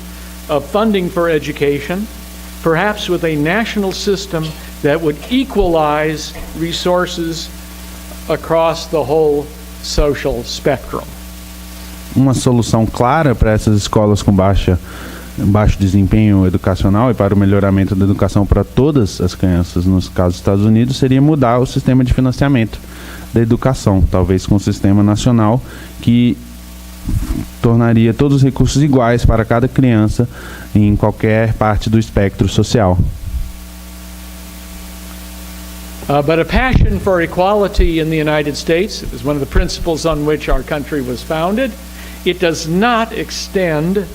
of funding for education, perhaps with a national system that would equalize resources across the whole social spectrum. Uma solução clara para essas escolas com baixo desempenho educacional e para o melhoramento da educação para todas as crianças, nos casos dos Estados Unidos, seria mudar o sistema de financiamento da educação, talvez com um sistema nacional que tornaria todos os recursos iguais para cada criança em qualquer parte do espectro social. But a passion for equality in the United States, it was one of the principles on which our country was founded, it does not extend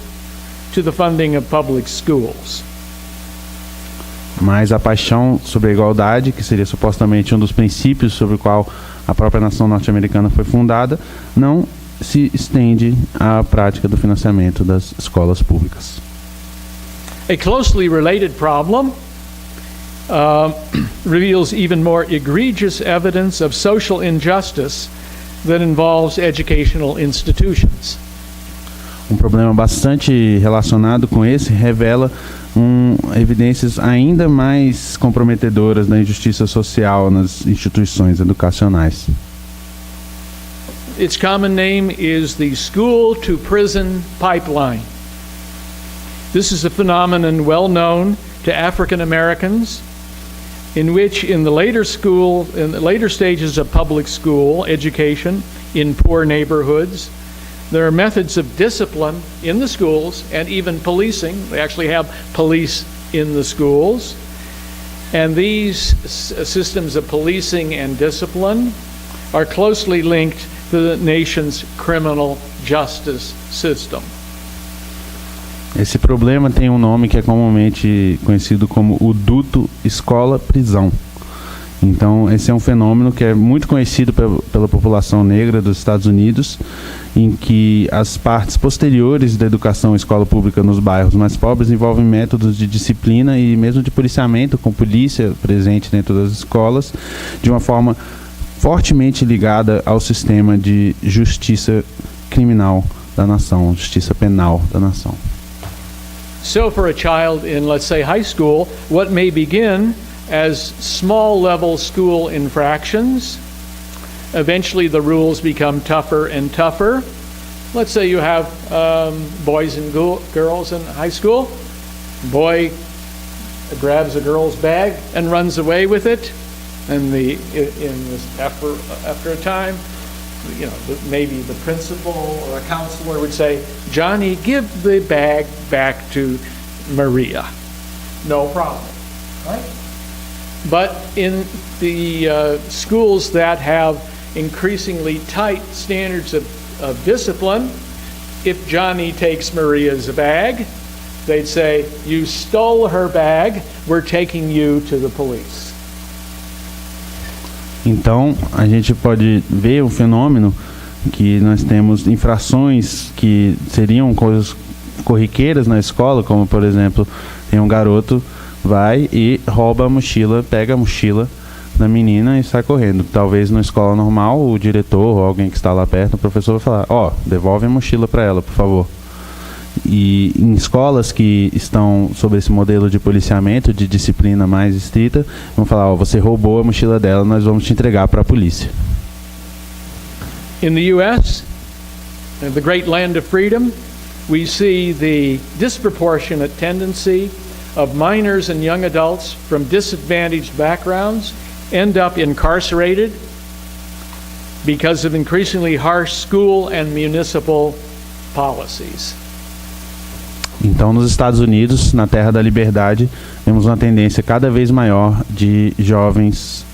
to the funding of public schools. Mas a paixão sobre a igualdade, que seria supostamente um dos princípios sobre o qual a própria nação norte-americana foi fundada, não se estende à prática do financiamento das escolas públicas. A closely related problem reveals even more egregious evidence of social injustice that involves educational institutions. Um problema bastante relacionado com esse revela evidências ainda mais comprometedoras da injustiça social nas instituições educacionais. Its common name is the school-to-prison pipeline. This is a phenomenon well known to African Americans, in which in the later stages of public school education in poor neighborhoods, there are methods of discipline in the schools and even policing. They actually have police in the schools. And these systems of policing and discipline are closely linked to the nation's criminal justice system. Esse problema tem um nome que é comumente conhecido como o duto escola-prisão. Então, esse é um fenômeno que é muito conhecido pela população negra dos Estados Unidos, em que as partes posteriores da educação escola pública nos bairros mais pobres envolvem métodos de disciplina e mesmo de policiamento, com polícia presente dentro das escolas, de uma forma fortemente ligada ao sistema de justiça criminal da nação, justiça penal da nação. So for a child in, let's say, high school, what may begin as small-level school infractions, eventually the rules become tougher and tougher. Let's say you have boys and girls in high school. Boy grabs a girl's bag and runs away with it, and after a time, you know, maybe the principal or a counselor would say, "Johnny, give the bag back to Maria." No problem, right? But in the schools that have increasingly tight standards of discipline, if Johnny takes Maria's bag, they'd say, "You stole her bag, we're taking you to the police." Então, a gente pode ver um fenômeno que nós temos infrações que seriam coisas corriqueiras na escola, como, por exemplo, tem um garoto vai e rouba a mochila, pega a mochila da menina e sai correndo. Talvez na escola normal, o diretor ou alguém que está lá perto, o professor vai falar: ó, devolve a mochila para ela, por favor. E em escolas que estão sob esse modelo de policiamento, de disciplina mais estrita, vão falar: ó, você roubou a mochila dela, nós vamos te entregar para a polícia. In the U.S., the great land of freedom, we see the disproportionate tendency of minors and young adults from disadvantaged backgrounds end up incarcerated because of increasingly harsh school and municipal policies. Então, nos Estados Unidos, na terra da liberdade, vemos uma tendência cada vez maior de jovens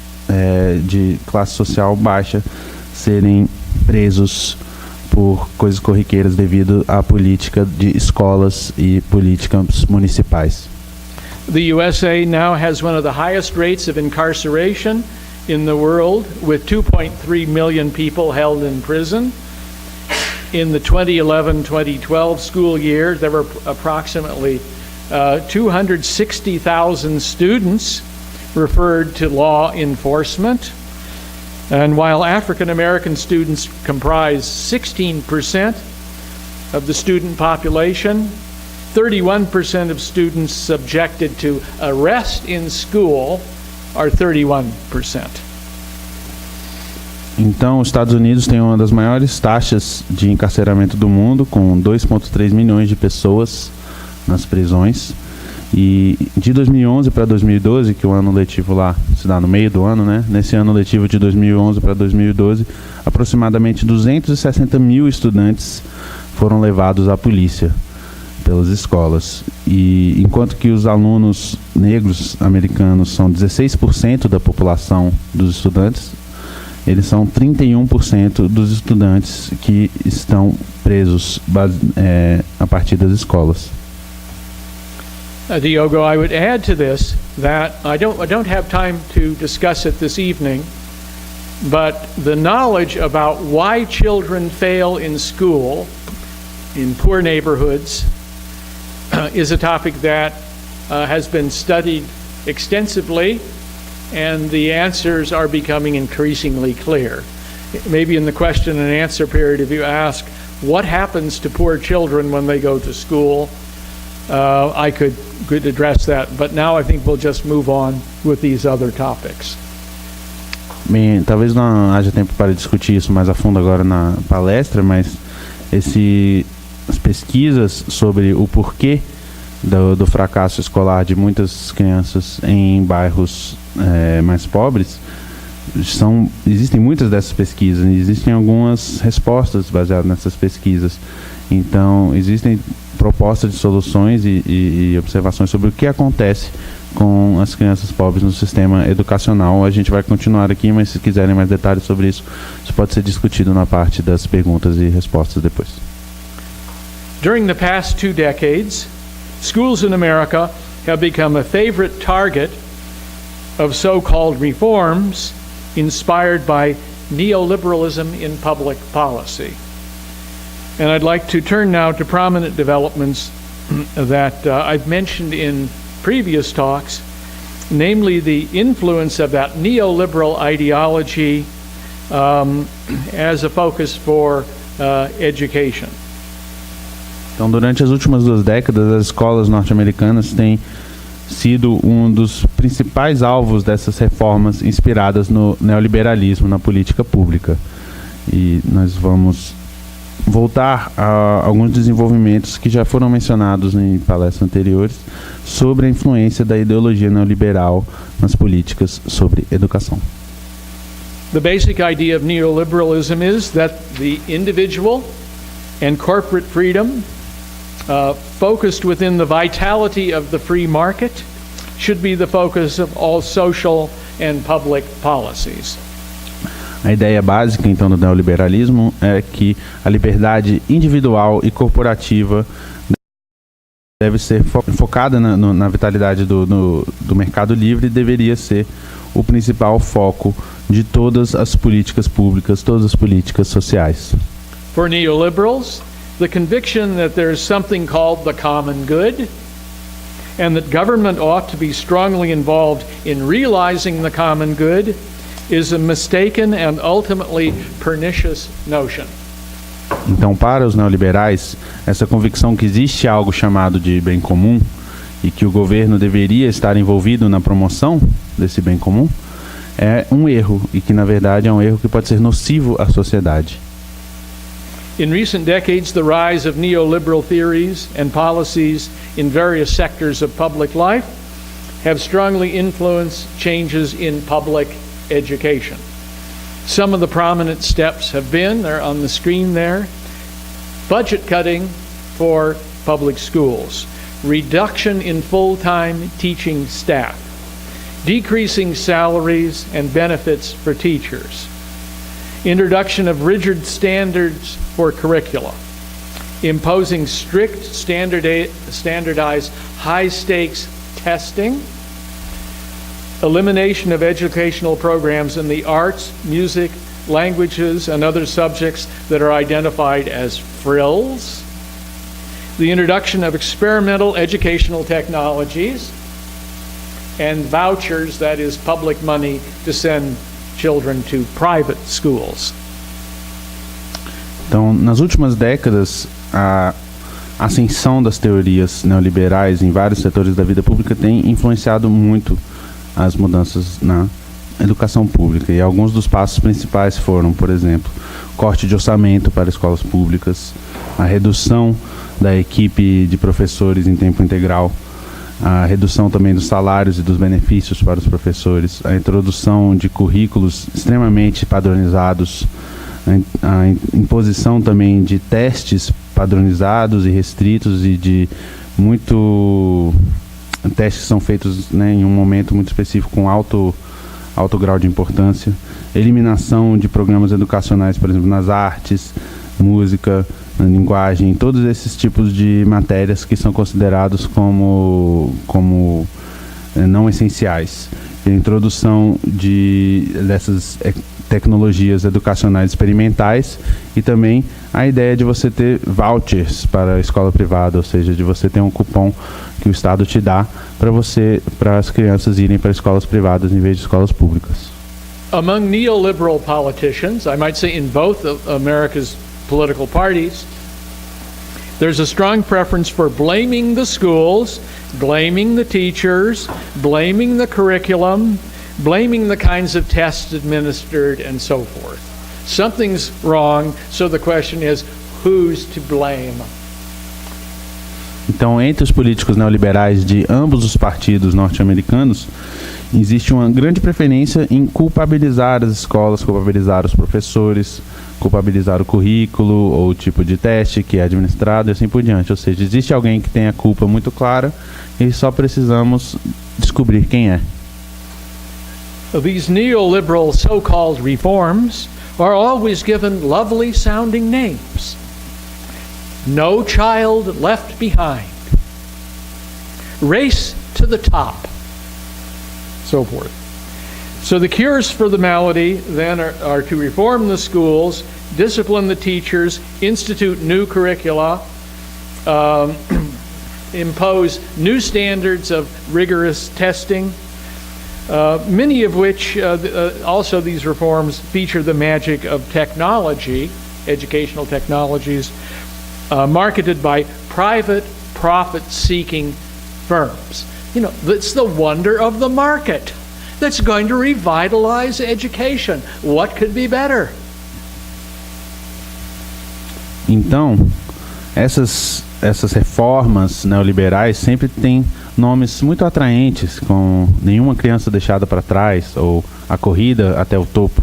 de classe social baixa serem presos por coisas corriqueiras devido à política de escolas e políticas municipais. The USA now has one of the highest rates of incarceration in the world, with 2.3 million people held in prison. In the 2011-2012 school year, there were approximately 260,000 students referred to law enforcement. And while African American students comprise 16% of the student population, 31% of students subjected to arrest in school are 31%. Então, os Estados Unidos têm uma das maiores taxas de encarceramento do mundo, com 2,3 milhões de pessoas nas prisões. E de 2011 para 2012, que o ano letivo lá se dá no meio do ano, né? Nesse ano letivo de 2011 para 2012, aproximadamente 260 mil estudantes foram levados à polícia pelas escolas. E enquanto que os alunos negros americanos são 16% da população dos estudantes, eles são 31% dos estudantes que estão presos a partir das escolas. Diogo, I would add to this that I don't have time to discuss it this evening, but the knowledge about why children fail in school in poor neighborhoods is a topic that has been studied extensively, and the answers are becoming increasingly clear. Maybe in the question and answer period, if you ask what happens to poor children when they go to school, I could address that, but now I think we'll just move on with these other topics. Bem, talvez não haja tempo para discutir isso mais a fundo agora na palestra, mas as pesquisas sobre o porquê do fracasso escolar de muitas crianças em bairros mais pobres, existem muitas dessas pesquisas, e existem algumas respostas baseadas nessas pesquisas. Então, existem propostas de soluções e observações sobre o que acontece com as crianças pobres no sistema educacional. A gente vai continuar aqui, mas se quiserem mais detalhes sobre isso, isso pode ser discutido na parte das perguntas e respostas depois. During the past 2 decades, schools in America have become a favorite target of so-called reforms inspired by neoliberalism in public policy. And I'd like to turn now to prominent developments that I've mentioned in previous talks, namely the influence of that neoliberal ideology as a focus for education. Então, durante as últimas 2 décadas, as escolas norte-americanas têm sido um dos principais alvos dessas reformas inspiradas no neoliberalismo na política pública. E nós vamos voltar a alguns desenvolvimentos que já foram mencionados em palestras anteriores sobre a influência da ideologia neoliberal nas políticas sobre educação. The basic idea of neoliberalism is that the individual and corporate freedom focused within the vitality of the free market should be the focus of all social and public policies. A ideia básica, então, do neoliberalismo é que a liberdade individual e corporativa deve ser focada na vitalidade do mercado livre e deveria ser o principal foco de todas as políticas públicas, todas as políticas sociais. For neoliberals, the conviction that there is something called the common good and that government ought to be strongly involved in realizing the common good is a mistaken and ultimately pernicious notion. Então, para os neoliberais, essa convicção que existe algo chamado de bem comum e que o governo deveria estar envolvido na promoção desse bem comum é um erro e que, na verdade, é um erro que pode ser nocivo à sociedade. In recent decades, the rise of neoliberal theories and policies in various sectors of public life have strongly influenced changes in public education. Some of the prominent steps have been, they're on the screen there, budget cutting for public schools, reduction in full-time teaching staff, decreasing salaries and benefits for teachers, introduction of rigid standards for curricula, imposing strict standardized high-stakes testing, elimination of educational programs in the arts, music, languages, and other subjects that are identified as frills, the introduction of experimental educational technologies, and vouchers, that is public money to send children to private schools. Então, nas últimas décadas, a ascensão das teorias neoliberais em vários setores da vida pública tem influenciado muito as mudanças na educação pública. E alguns dos passos principais foram, por exemplo, corte de orçamento para escolas públicas, a redução da equipe de professores em tempo integral, a redução também dos salários e dos benefícios para os professores, a introdução de currículos extremamente padronizados, a imposição também de testes padronizados e restritos e de testes que são feitos, né, em um momento muito específico com alto grau de importância, eliminação de programas educacionais, por exemplo, nas artes, música, na linguagem, todos esses tipos de matérias que são considerados como não essenciais. A introdução dessas tecnologias educacionais experimentais e também a ideia de você ter vouchers para a escola privada, ou seja, de você ter um cupom que o Estado te dá para as crianças irem para escolas privadas em vez de escolas públicas. Among neoliberal politicians, I might say in both of America's political parties, there's a strong preference for blaming the schools, blaming the teachers, blaming the curriculum, blaming the kinds of tests administered, and so forth. Something's wrong, so the question is, who's to blame? Então, entre os políticos neoliberais de ambos os partidos norte-americanos, existe uma grande preferência em culpabilizar as escolas, culpabilizar os professores, culpabilizar o currículo ou o tipo de teste que é administrado e assim por diante. Ou seja, existe alguém que tem a culpa muito clara e só precisamos descobrir quem é. These neoliberal so-called reforms are always given lovely sounding names. No child left behind. Race to the top. So forth. So the cures for the malady then are to reform the schools, discipline the teachers, institute new curricula, impose new standards of rigorous testing, many of which also these reforms feature the magic of technology, educational technologies, marketed by private profit-seeking firms. You know, it's the wonder of the market that's going to revitalize education. What could be better? Então, essas reformas neoliberais sempre têm nomes muito atraentes, com nenhuma criança deixada para trás ou a corrida até o topo.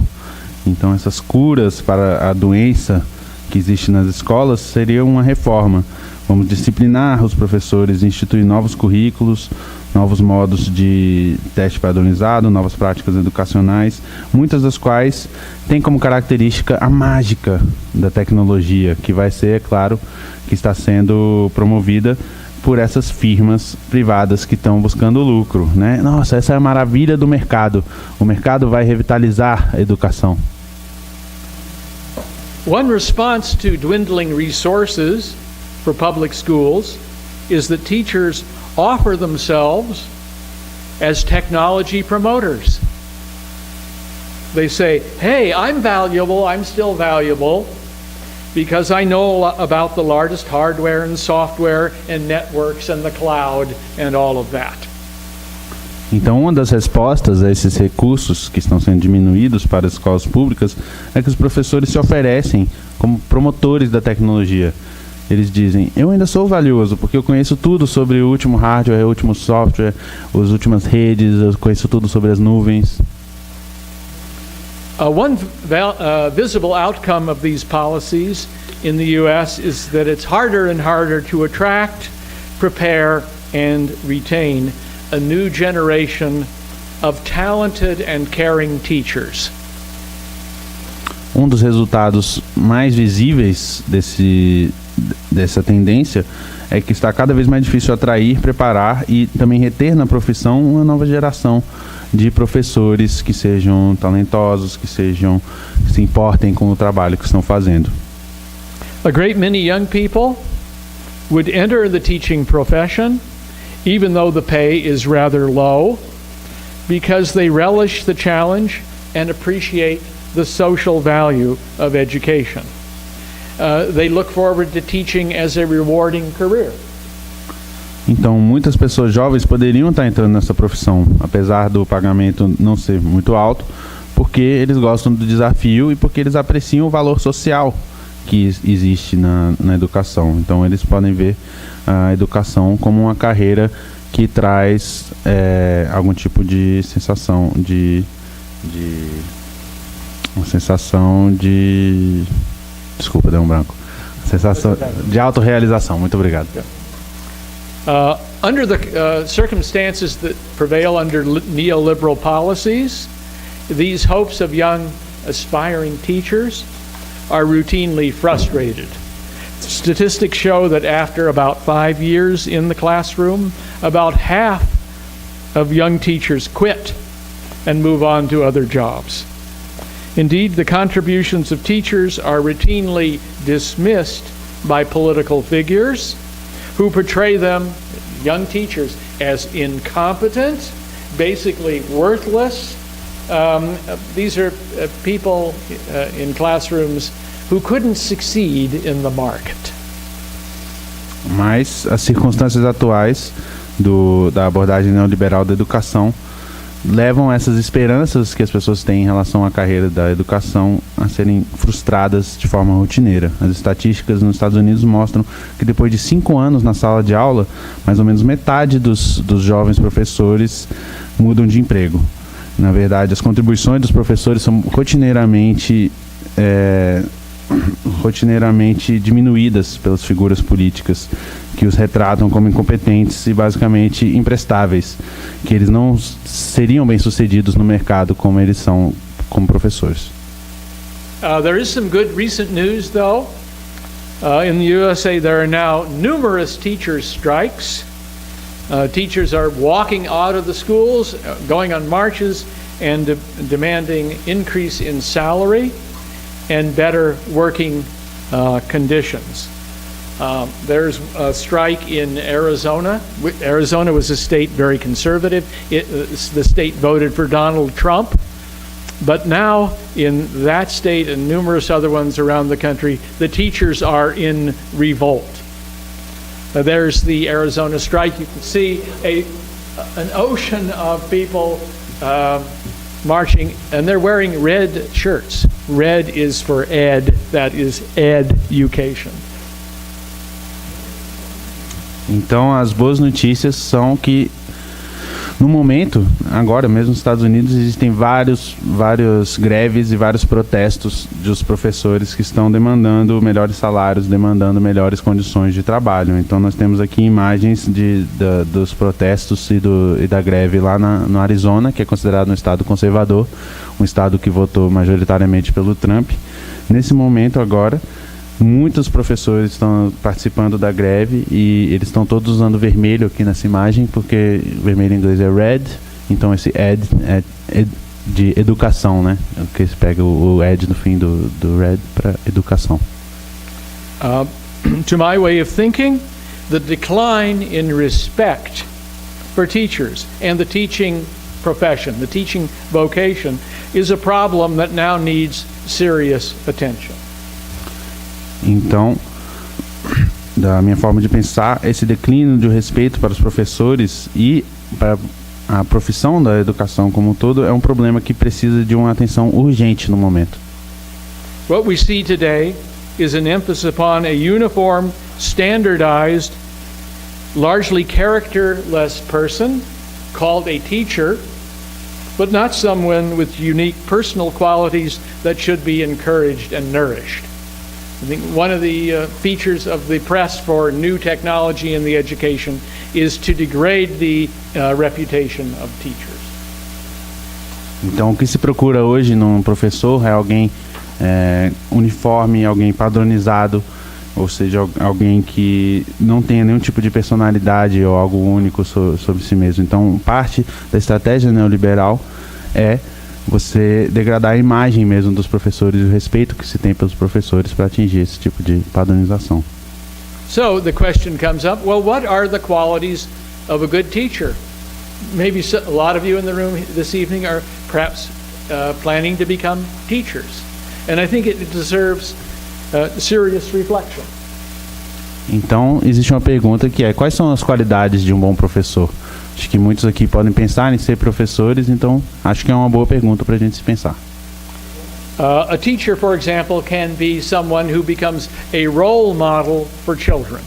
Então, essas curas para a doença que existe nas escolas seria uma reforma. Vamos disciplinar os professores, instituir novos currículos, novos modos de teste padronizado, novas práticas educacionais, muitas das quais têm como característica a mágica da tecnologia, que vai ser, é claro, que está sendo promovida por essas firmas privadas que estão buscando lucro, né? Nossa, essa é a maravilha do mercado. O mercado vai revitalizar a educação. One response to dwindling resources for public schools is that teachers offer themselves as technology promoters. They say, hey, I'm valuable, I'm still valuable, because I know about the largest hardware and software and networks and the cloud and all of that. Então, uma das respostas a esses recursos que estão sendo diminuídos para as escolas públicas é que os professores se oferecem como promotores da tecnologia. Eles dizem, eu ainda sou valioso porque eu conheço tudo sobre o último hardware, o último software, as últimas redes, eu conheço tudo sobre as nuvens. One visible outcome of these policies in the U.S. is that it's harder and harder to attract, prepare, and retain a new generation of talented and caring teachers. Um dos resultados mais visíveis dessa tendência é que está cada vez mais difícil atrair, preparar e também reter na profissão uma nova geração de professores que sejam talentosos, que se importem com o trabalho que estão fazendo. A great many young people would enter the teaching profession, even though the pay is rather low, because they relish the challenge and appreciate the social value of education. They look forward to teaching as a rewarding career. Então, muitas pessoas jovens poderiam estar entrando nessa profissão, apesar do pagamento não ser muito alto, porque eles gostam do desafio e porque eles apreciam o valor social que existe na educação. Então, eles podem ver a educação como uma carreira que traz algum tipo de sensação desculpa, deu um branco. Sensação de autorrealização. Muito obrigado. Under the circumstances that prevail under neoliberal policies, these hopes of young aspiring teachers are routinely frustrated. Statistics show that after about 5 years in the classroom, about half of young teachers quit and move on to other jobs. Indeed, the contributions of teachers are routinely dismissed by political figures who portray them, young teachers, as incompetent, basically worthless. These are people in classrooms who couldn't succeed in the market. Mas as circunstâncias atuais da abordagem neoliberal da educação levam essas esperanças que as pessoas têm em relação à carreira da educação a serem frustradas de forma rotineira. As estatísticas nos Estados Unidos mostram que depois de 5 anos na sala de aula, mais ou menos metade dos jovens professores mudam de emprego. Na verdade, as contribuições dos professores são rotineiramente diminuídas pelas figuras políticas que os retratam como incompetentes e basicamente imprestáveis, que eles não seriam bem-sucedidos no mercado como eles são como professores. There is some good recent news, though. In the USA, there are now numerous teachers' strikes. Teachers are walking out of the schools, going on marches, and demanding increase in salary and better working conditions. There's a strike in Arizona. Arizona was a state very conservative. The state voted for Donald Trump. But now in that state and numerous other ones around the country, the teachers are in revolt. There's the Arizona strike. You can see an ocean of people marching, and they're wearing red shirts. Red is for ed, that is education. Então, as boas notícias são que, no momento, agora mesmo nos Estados Unidos, existem várias greves e vários protestos dos professores que estão demandando melhores salários, demandando melhores condições de trabalho. Então, nós temos aqui imagens dos protestos e da greve lá no Arizona, que é considerado um estado conservador, um estado que votou majoritariamente pelo Trump. Nesse momento, agora, muitos professores estão participando da greve e eles estão todos usando vermelho aqui nessa imagem, porque vermelho em inglês é red, então esse ed é de educação, né? Que se pega o ed no fim do red para educação. To my way of thinking, the decline in respect for teachers and the teaching profession, the teaching vocation, is a problem that now needs serious attention. Então, da minha forma de pensar, esse declínio de respeito para os professores e para a profissão da educação como um todo é um problema que precisa de uma atenção urgente no momento. What we see today is an emphasis upon a uniform, standardized, largely characterless person called a teacher, but not someone with unique personal qualities that should be encouraged and nourished. I think one of the features of the press for new technology in the education is to degrade the reputation of teachers. Então, o que se procura hoje num professor é alguém uniforme, alguém padronizado, ou seja, alguém que não tenha nenhum tipo de personalidade ou algo único sobre si mesmo. Então, parte da estratégia neoliberal é você degradar a imagem mesmo dos professores e o respeito que se tem pelos professores para atingir esse tipo de padronização. So the question comes up, well, what are the qualities of a good teacher? Maybe a lot of you in the room this evening are perhaps planning to become teachers. And I think it deserves serious reflection. Então, existe uma pergunta que é: quais são as qualidades de um bom professor? Acho que muitos aqui podem pensar em ser professores, então acho que é uma boa pergunta para a gente se pensar. A teacher, for example, can be someone who becomes a role model for children.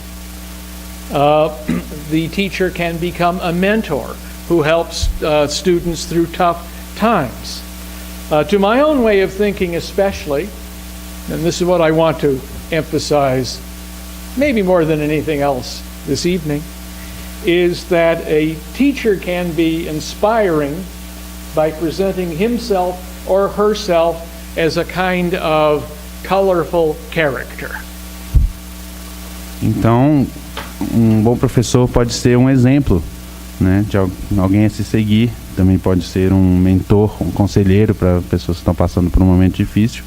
The teacher can become a mentor who helps students through tough times. To my own way of thinking especially, and this is what I want to emphasize maybe more than anything else this evening, is that a teacher can be inspiring by presenting himself or herself as a kind of colorful character. Então, um bom professor pode ser um exemplo, né, de alguém a se seguir. Também pode ser um mentor, um conselheiro para pessoas que estão passando por um momento difícil.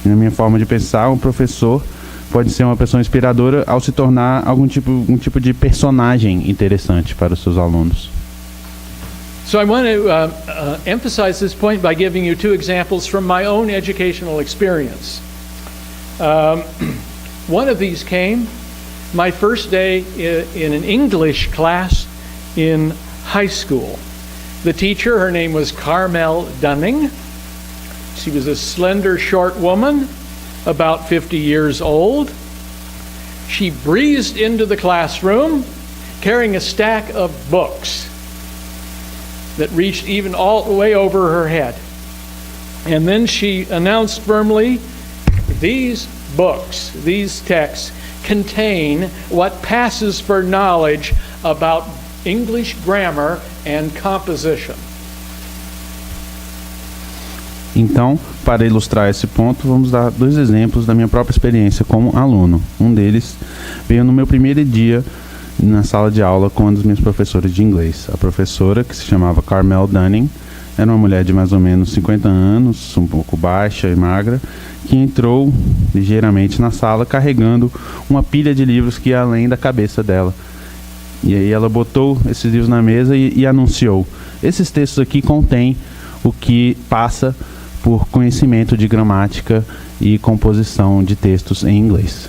E na minha forma de pensar, um professor pode ser uma pessoa inspiradora ao se tornar um tipo de personagem interessante para os seus alunos. So I want to emphasize this point by giving you two examples from my own educational experience. One of these came my first day in an English class in high school. The teacher, her name was Carmel Dunning. She was a slender, short woman, about 50 years old. She breezed into the classroom carrying a stack of books that reached even all the way over her head. And then she announced firmly, these books, these texts, contain what passes for knowledge about English grammar and composition. Então, para ilustrar esse ponto, vamos dar dois exemplos da minha própria experiência como aluno. Um deles veio no meu primeiro dia na sala de aula com uma das minhas professoras de inglês. A professora, que se chamava Carmel Dunning, era uma mulher de mais ou menos 50 anos, um pouco baixa e magra, que entrou ligeiramente na sala carregando uma pilha de livros que ia além da cabeça dela. E aí ela botou esses livros na mesa e anunciou: esses textos aqui contêm o que passa por conhecimento de gramática e composição de textos em inglês.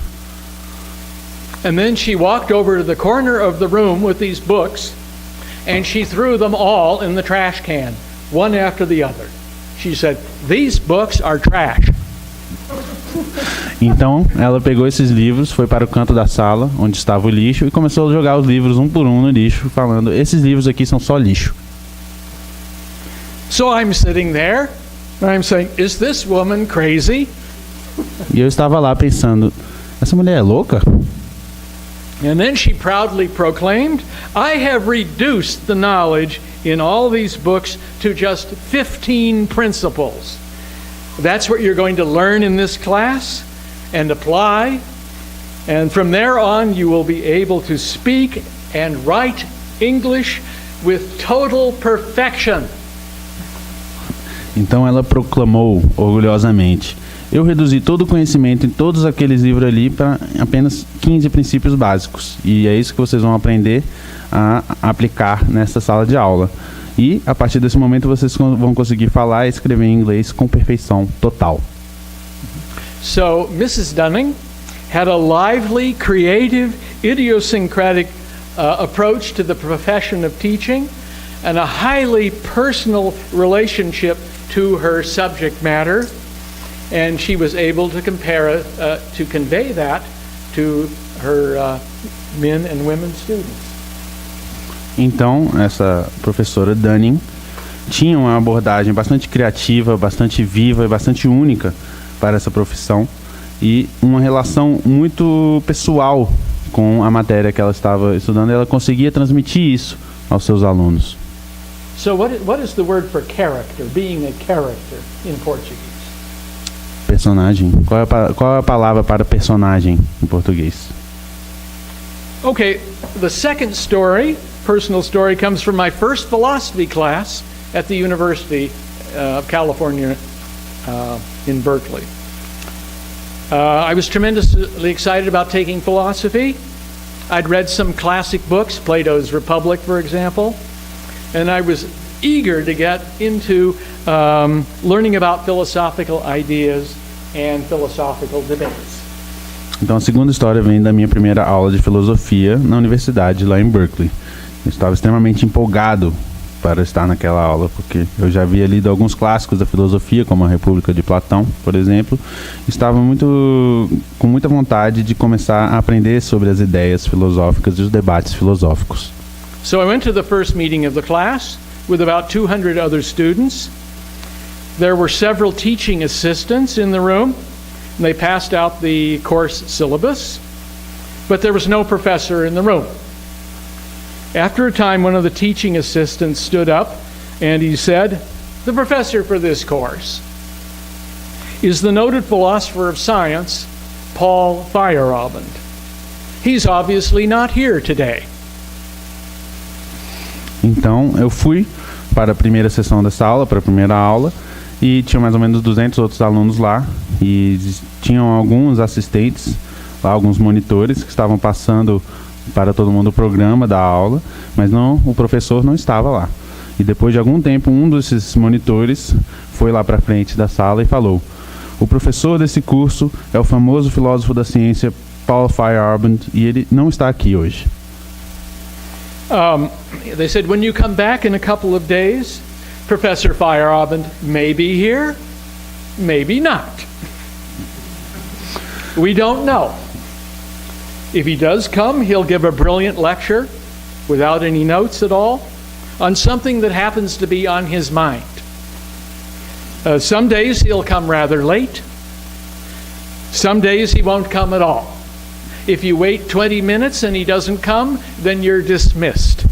And then she walked over to the corner of the room with these books and she threw them all in the trash can, one after the other. She said, "These books are trash." Então, ela pegou esses livros, foi para o canto da sala, onde estava o lixo, e começou a jogar os livros um por um no lixo, falando: esses livros aqui são só lixo. So I'm sitting there and I'm saying, is this woman crazy? E eu estava lá pensando: essa mulher é louca? And then she proudly proclaimed, I have reduced the knowledge in all these books to just 15 principles. That's what you're going to learn in this class and apply. And from there on, you will be able to speak and write English with total perfection. Então ela proclamou orgulhosamente: eu reduzi todo o conhecimento em todos aqueles livros ali para apenas 15 princípios básicos. E é isso que vocês vão aprender a aplicar nessa sala de aula. E a partir desse momento vocês vão conseguir falar e escrever em inglês com perfeição total. So Mrs. Dunning had a lively, creative, idiosyncratic approach to the profession of teaching. and a highly personal relationship to her subject matter, and she was able to convey that to her men and women students. Então, essa professora Dunning tinha uma abordagem bastante criativa, bastante viva e bastante única para essa profissão e uma relação muito pessoal com a matéria que ela estava estudando. Ela conseguia transmitir isso aos seus alunos. So what is the word for character, being a character in Portuguese? Personagem. Qual é a palavra para personagem em português? Okay, the second story, personal story, comes from my first philosophy class at the University of California in Berkeley. I was tremendously excited about taking philosophy. I'd read some classic books, Plato's Republic, for example, and I was eager to get into learning about philosophical ideas and philosophical debates. Então a segunda história vem da minha primeira aula de filosofia na universidade lá em Berkeley. Eu estava extremamente empolgado para estar naquela aula, porque eu já havia lido alguns clássicos da filosofia, como a República de Platão, por exemplo. Estava com muita vontade de começar a aprender sobre as ideias filosóficas e os debates filosóficos. So I went to the first meeting of the class with about 200 other students. There were several teaching assistants in the room, and they passed out the course syllabus, but there was no professor in the room. After a time, one of the teaching assistants stood up and he said, "The professor for this course is the noted philosopher of science, Paul Feyerabend. He's obviously not here today." Então, eu fui para a primeira sessão dessa aula, para a primeira aula, e tinha mais ou menos 200 outros alunos lá, e tinham alguns assistentes, lá, alguns monitores que estavam passando para todo mundo o programa da aula, mas o professor não estava lá. E depois de algum tempo, um desses monitores foi lá para frente da sala e falou: "O professor desse curso é o famoso filósofo da ciência Paul Feyerabend, e ele não está aqui hoje." They said, "When you come back in a couple of days, Professor Feyerabend may be here, maybe not. We don't know. If he does come, he'll give a brilliant lecture without any notes at all on something that happens to be on his mind. Some days he'll come rather late. Some days he won't come at all. If you wait 20 minutes and he doesn't come, then you're dismissed."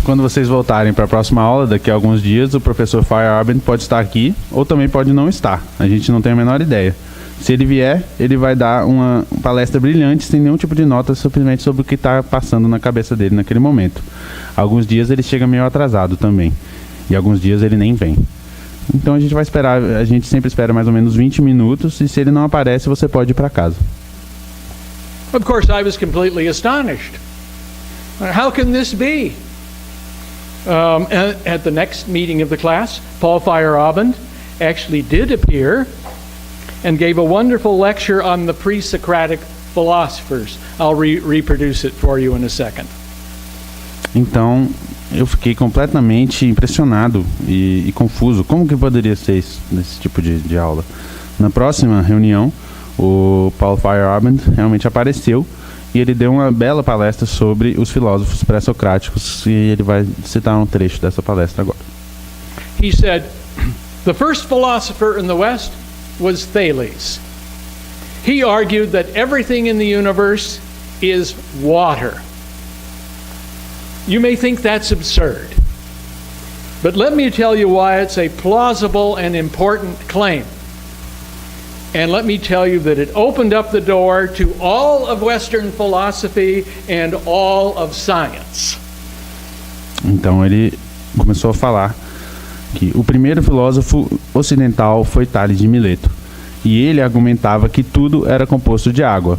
Quando vocês voltarem para a próxima aula, daqui a alguns dias, o professor Feyerabend pode estar aqui ou também pode não estar. A gente não tem a menor ideia. Se ele vier, ele vai dar uma palestra brilhante, sem nenhum tipo de nota, simplesmente sobre o que está passando na cabeça dele naquele momento. Alguns dias ele chega meio atrasado também, e alguns dias ele nem vem. Então a gente vai esperar, a gente sempre espera mais ou menos 20 minutos, e se ele não aparece, você pode ir para casa. Of course, I was completely astonished. How can this be? At the next meeting of the class, Paul Feyerabend actually did appear and gave a wonderful lecture on the pre-Socratic philosophers. I'll reproduce it for you in a second. Então, eu fiquei completamente impressionado e confuso. Como que poderia ser isso, nesse tipo de aula? Na próxima reunião, o Paul Feyerabend realmente apareceu e ele deu uma bela palestra sobre os filósofos pré-socráticos, e ele vai citar um trecho dessa palestra agora. He said, "The first philosopher in the West was Thales. He argued that everything in the universe is water. You may think that's absurd, but let me tell you why it's a plausible and important claim. And let me tell you that it opened up the door to all of Western philosophy and all of science." Então ele começou a falar que o primeiro filósofo ocidental foi Tales de Mileto, e ele argumentava que tudo era composto de água.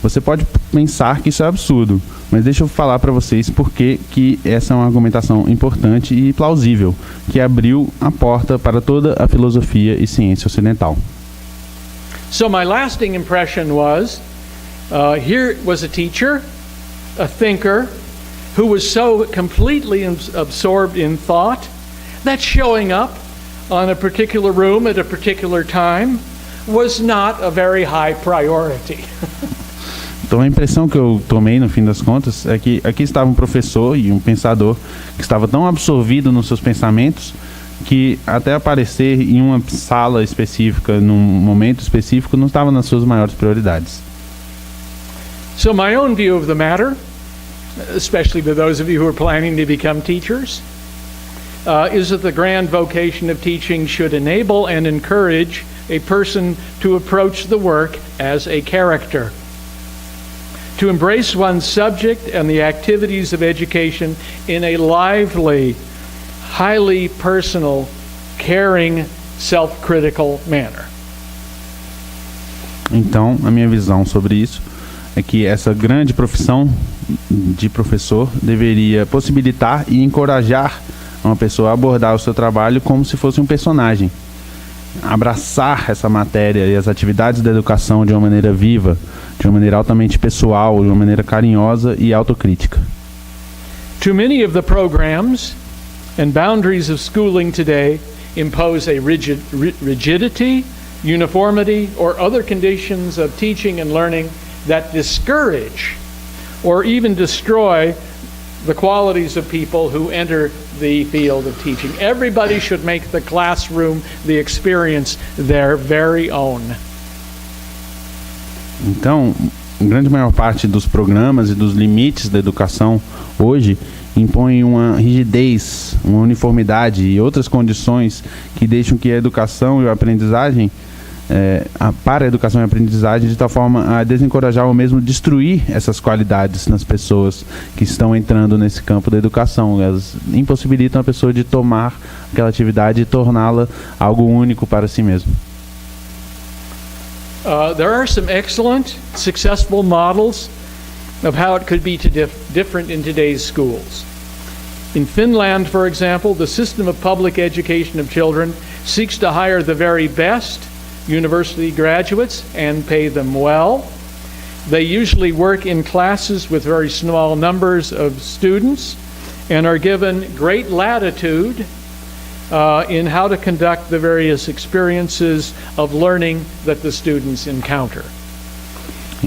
Você pode pensar que isso é absurdo, mas deixa eu falar para vocês porque que essa é uma argumentação importante e plausível, que abriu a porta para toda a filosofia e ciência ocidental. So my lasting impression was, here was a teacher, a thinker, who was so completely absorbed in thought that showing up on a particular room at a particular time was not a very high priority. Então a impressão que eu tomei no fim das contas é que aqui estava um professor e um pensador que estava tão absorvido nos seus pensamentos que até aparecer em uma sala específica, num momento específico, não estava nas suas maiores prioridades. So my own view of the matter, especially for those of you who are planning to become teachers, is that the grand vocation of teaching should enable and encourage a person to approach the work as a character, to embrace one's subject and the activities of education in a lively, highly personal, caring, self-critical manner. Então, a minha visão sobre isso é que essa grande profissão de professor deveria possibilitar e encorajar uma pessoa a abordar o seu trabalho como se fosse um personagem. Abraçar essa matéria e as atividades da educação de uma maneira viva, de uma maneira altamente pessoal, de uma maneira carinhosa e autocrítica. Too many of the programs and boundaries of schooling today impose a rigidity, uniformity, or other conditions of teaching and learning that discourage or even destroy the qualities of people who enter the field of teaching. Everybody should make the classroom, the experience, their very own. Então, a grande maior parte dos programas e dos limites da educação hoje impõem uma rigidez, uma uniformidade e outras condições que deixam que a educação e a aprendizagem para a educação e a aprendizagem de tal forma a desencorajar ou mesmo destruir essas qualidades nas pessoas que estão entrando nesse campo da educação. Elas impossibilitam a pessoa de tomar aquela atividade e torná-la algo único para si mesmo. There are some excellent, successful models of how it could be different in today's schools. In Finland, for example, the system of public education of children seeks to hire the very best university graduates and pay them well. They usually work in classes with very small numbers of students and are given great latitude in how to conduct the various experiences of learning that the students encounter.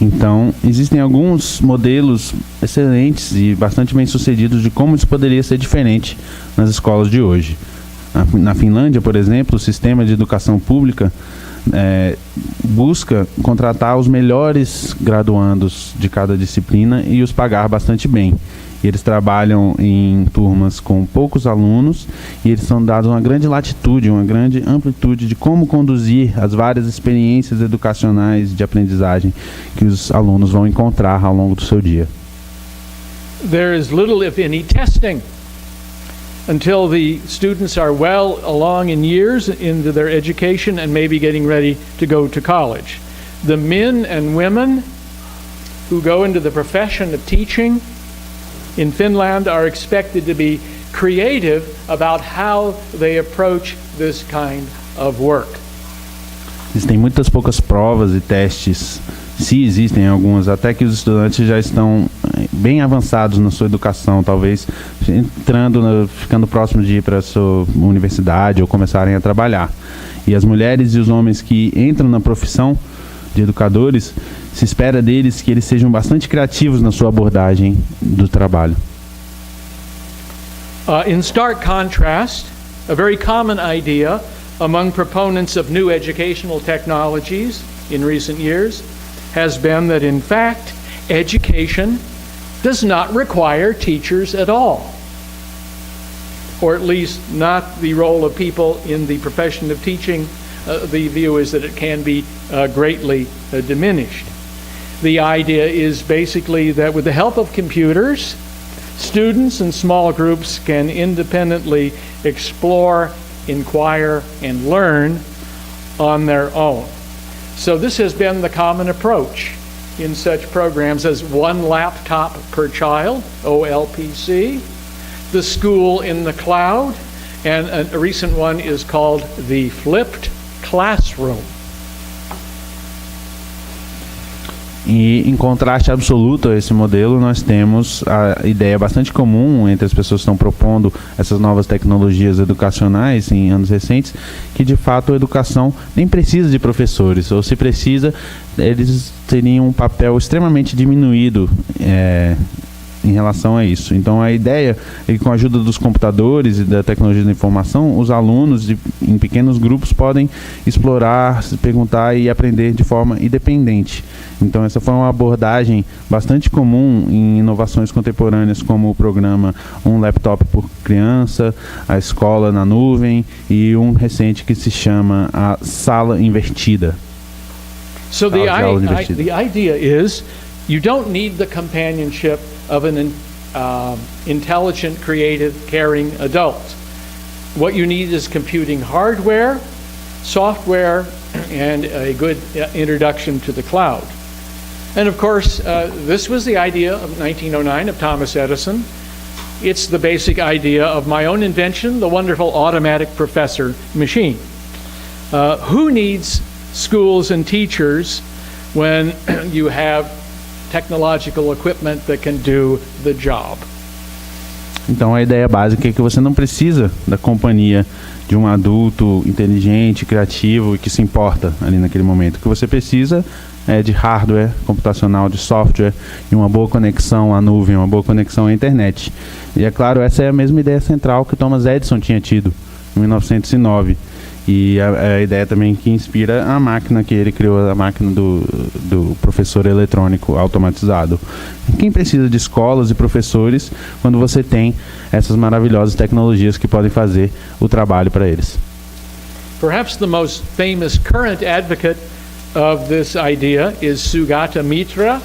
Então, existem alguns modelos excelentes e bastante bem-sucedidos de como isso poderia ser diferente nas escolas de hoje. Na Finlândia, por exemplo, o sistema de educação pública busca contratar os melhores graduandos de cada disciplina e os pagar bastante bem. E eles trabalham em turmas com poucos alunos e eles são dados uma grande latitude, uma grande amplitude de como conduzir as várias experiências educacionais de aprendizagem que os alunos vão encontrar ao longo do seu dia. There is little, if any, testing until the students are well along in years into their education and maybe getting ready to go to college. The men and women who go into the profession of teaching in Finland are expected to be creative about how they approach this kind of work. Existem muitas poucas provas e testes, se existem algumas, até que os estudantes já estão bem avançados na sua educação, talvez ficando próximo de ir para a sua universidade ou começarem a trabalhar. E as mulheres e os homens que entram na profissão de educadores, se espera deles que eles sejam bastante criativos na sua abordagem do trabalho. In stark contrast, a very common idea among proponents of new educational technologies in recent years has been that, in fact, education does not require teachers at all, or at least not the role of people in the profession of teaching. The view is that it can be greatly diminished. The idea is basically that with the help of computers, students and small groups can independently explore, inquire, and learn on their own. So this has been the common approach in such programs as one laptop per child, OLPC, the school in the cloud, and a recent one is called the flipped classroom. E em contraste absoluto a esse modelo, nós temos a ideia bastante comum entre as pessoas que estão propondo essas novas tecnologias educacionais em anos recentes, que de fato a educação nem precisa de professores, ou se precisa, eles teriam um papel extremamente diminuído em relação a isso. Então a ideia é que com a ajuda dos computadores e da tecnologia da informação, os alunos em pequenos grupos podem explorar, se perguntar e aprender de forma independente. Então essa foi uma abordagem bastante comum em inovações contemporâneas, como o programa Um Laptop por Criança, a Escola na Nuvem e um recente que se chama a Sala Invertida. So the idea is you don't need the companionship of an intelligent, creative, caring adult. What you need is computing hardware, software, and a good introduction to the cloud. And of course, this was the idea of 1909 of Thomas Edison. It's the basic idea of my own invention, the wonderful automatic professor machine. Who needs schools and teachers when you have technological equipment that can do the job? Então a ideia básica é que você não precisa da companhia de um adulto inteligente, criativo e que se importa ali naquele momento. O que você precisa é de hardware computacional, de software e uma boa conexão à nuvem, uma boa conexão à internet. E é claro, essa é a mesma ideia central que Thomas Edison tinha tido em 1909. E a ideia também que inspira a máquina que ele criou, a máquina do professor eletrônico automatizado. Quem precisa de escolas e professores quando você tem essas maravilhosas tecnologias que podem fazer o trabalho para eles? Perhaps the most famous current advocate of this idea is Sugata Mitra.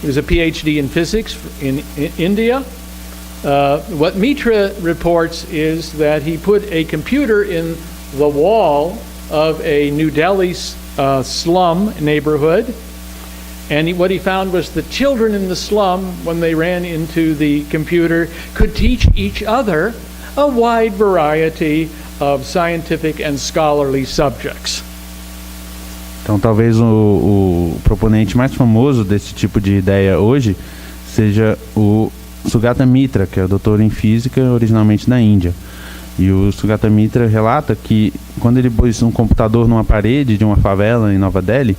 He was a PhD in physics in India. What Mitra reports is that he put a computer in the wall of a New Delhi slum neighborhood, and what he found was the children in the slum, when they ran into the computer, could teach each other a wide variety of scientific and scholarly subjects. Então talvez o proponente mais famoso desse tipo de ideia hoje seja o Sugata Mitra, que é o doutor em física originalmente da Índia. E o Sugata Mitra relata que quando ele pôs um computador numa parede de uma favela em Nova Delhi,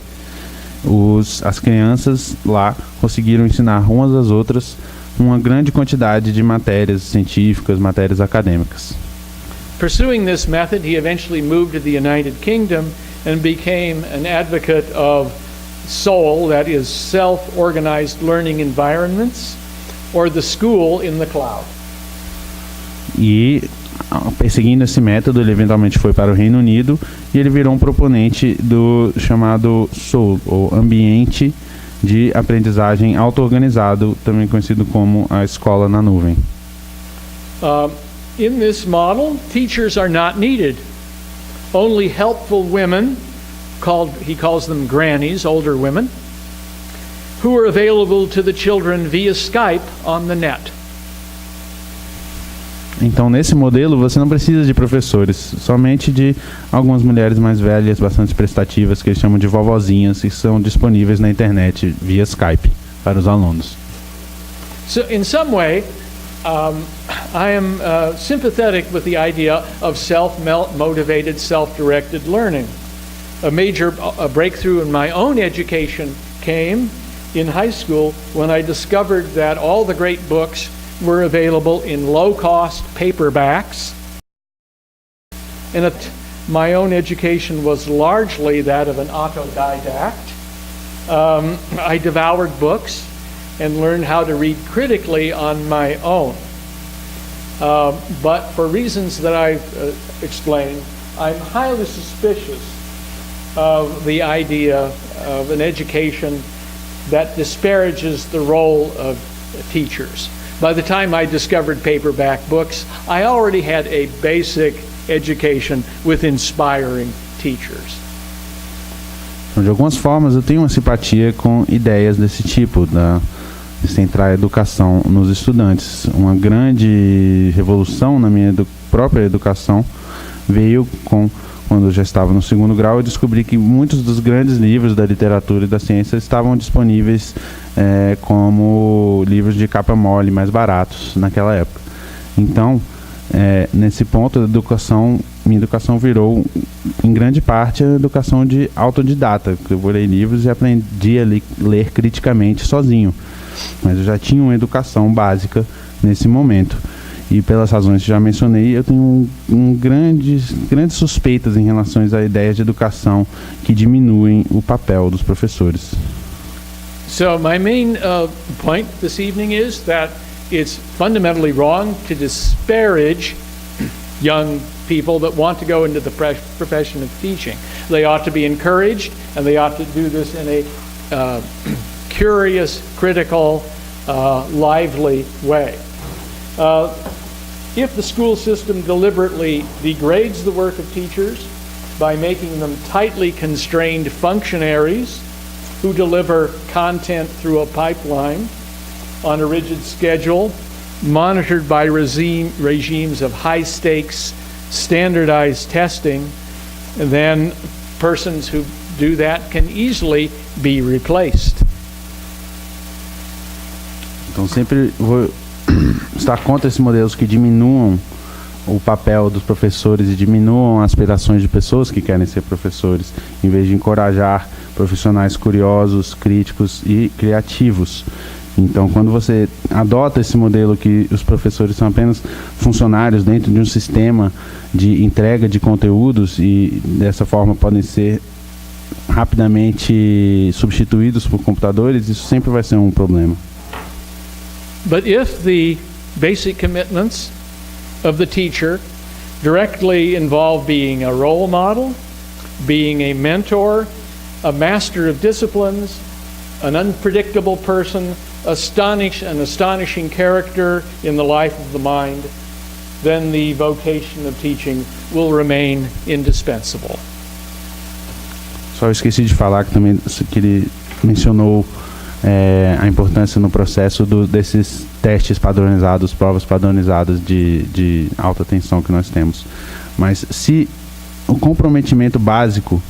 as crianças lá conseguiram ensinar umas às outras uma grande quantidade de matérias científicas, matérias acadêmicas. Pursuing this method, he eventually moved to the United Kingdom and became an advocate of SOL, that is self-organized learning environments, or the school in the cloud. E perseguindo esse método, ele eventualmente foi para o Reino Unido e ele virou um proponente do chamado SOL, ou Ambiente de Aprendizagem Auto-Organizado, também conhecido como a Escola na Nuvem. In this model, teachers are not needed. Only helpful women, he calls them grannies, older women, who are available to the children via Skype on the net. Então, nesse modelo, você não precisa de professores, somente de algumas mulheres mais velhas, bastante prestativas, que eles chamam de vovozinhas, que são disponíveis na internet via Skype para os alunos. So, in some way, I am sympathetic with the idea of self-motivated, self-directed learning. A major breakthrough in my own education came in high school when I discovered that all the great books were available in low-cost paperbacks. And my own education was largely that of an autodidact. I devoured books and learned how to read critically on my own. But for reasons that I've explained, I'm highly suspicious of the idea of an education that disparages the role of teachers. By the time I discovered paperback books, I already had a basic education with inspiring teachers. Então, de algumas formas, eu tenho uma simpatia com ideias desse tipo, de centrar a educação nos estudantes. Uma grande revolução na minha própria educação veio com quando eu já estava no segundo grau, eu descobri que muitos dos grandes livros da literatura e da ciência estavam disponíveis como livros de capa mole, mais baratos naquela época. Então, nesse ponto, minha educação virou, em grande parte, a educação de autodidata. Eu vou ler livros e aprendi a ler criticamente sozinho. Mas eu já tinha uma educação básica nesse momento. E pelas razões que já mencionei, eu tenho grandes suspeitas em relação a ideias de educação que diminuem o papel dos professores. So my main point this evening is that it's fundamentally wrong to disparage young people that want to go into the profession of teaching. They ought to be encouraged, and they ought to do this in a curious, critical, lively way. If the school system deliberately degrades the work of teachers by making them tightly constrained functionaries who deliver content through a pipeline on a rigid schedule, monitored by regimes of high-stakes, standardized testing, then persons who do that can easily be replaced. Então sempre vou estar contra esses modelos que diminuam o papel dos professores e diminuam as aspirações de pessoas que querem ser professores, em vez de encorajar profissionais curiosos, críticos e criativos. Então, quando você adota esse modelo que os professores são apenas funcionários dentro de um sistema de entrega de conteúdos e dessa forma podem ser rapidamente substituídos por computadores, isso sempre vai ser um problema. But if the basic commitments of the teacher directly involve being a role model, being a mentor, a master of disciplines, an unpredictable person, an astonishing character in the life of the mind, then the vocation of teaching will remain indispensable. Só esqueci de falar que também que ele mencionou a importância no processo desses testes padronizados, provas padronizadas de alta tensão que nós temos. Mas se o comprometimento básico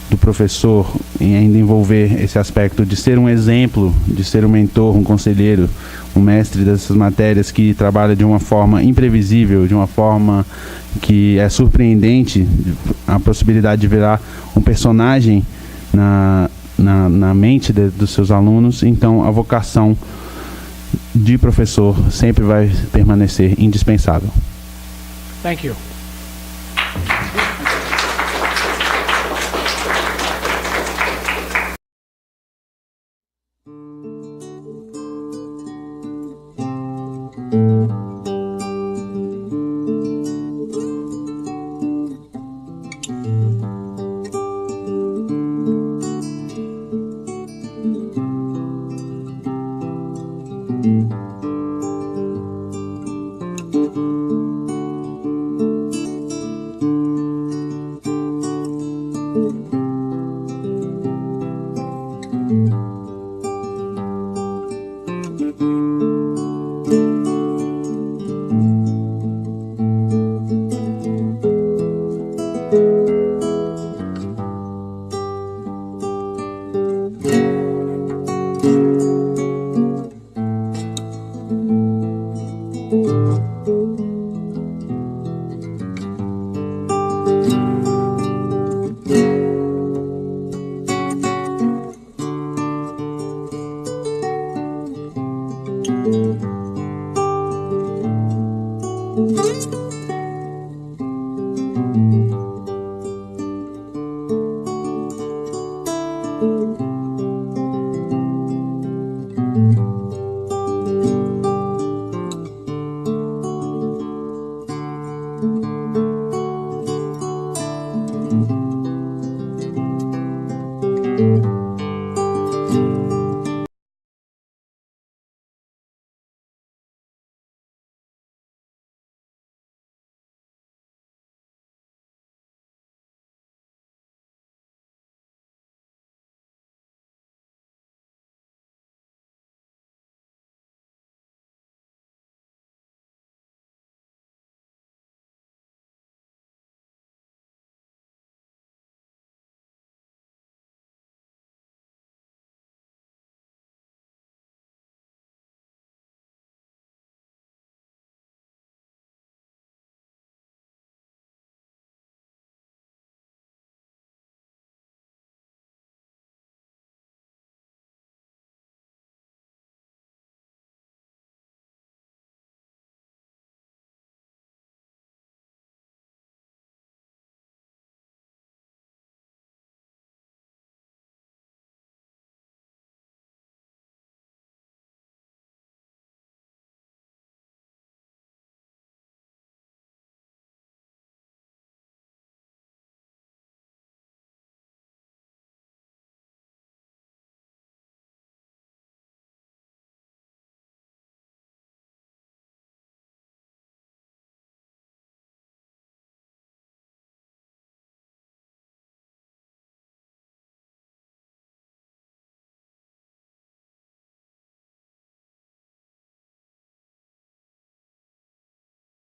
do professor em ainda envolver esse aspecto de ser um exemplo, de ser um mentor, um conselheiro, um mestre dessas matérias que trabalha de uma forma imprevisível, de uma forma que é surpreendente, a possibilidade de virar um personagem na mente dos seus alunos, então a vocação de professor sempre vai permanecer indispensável. Thank you.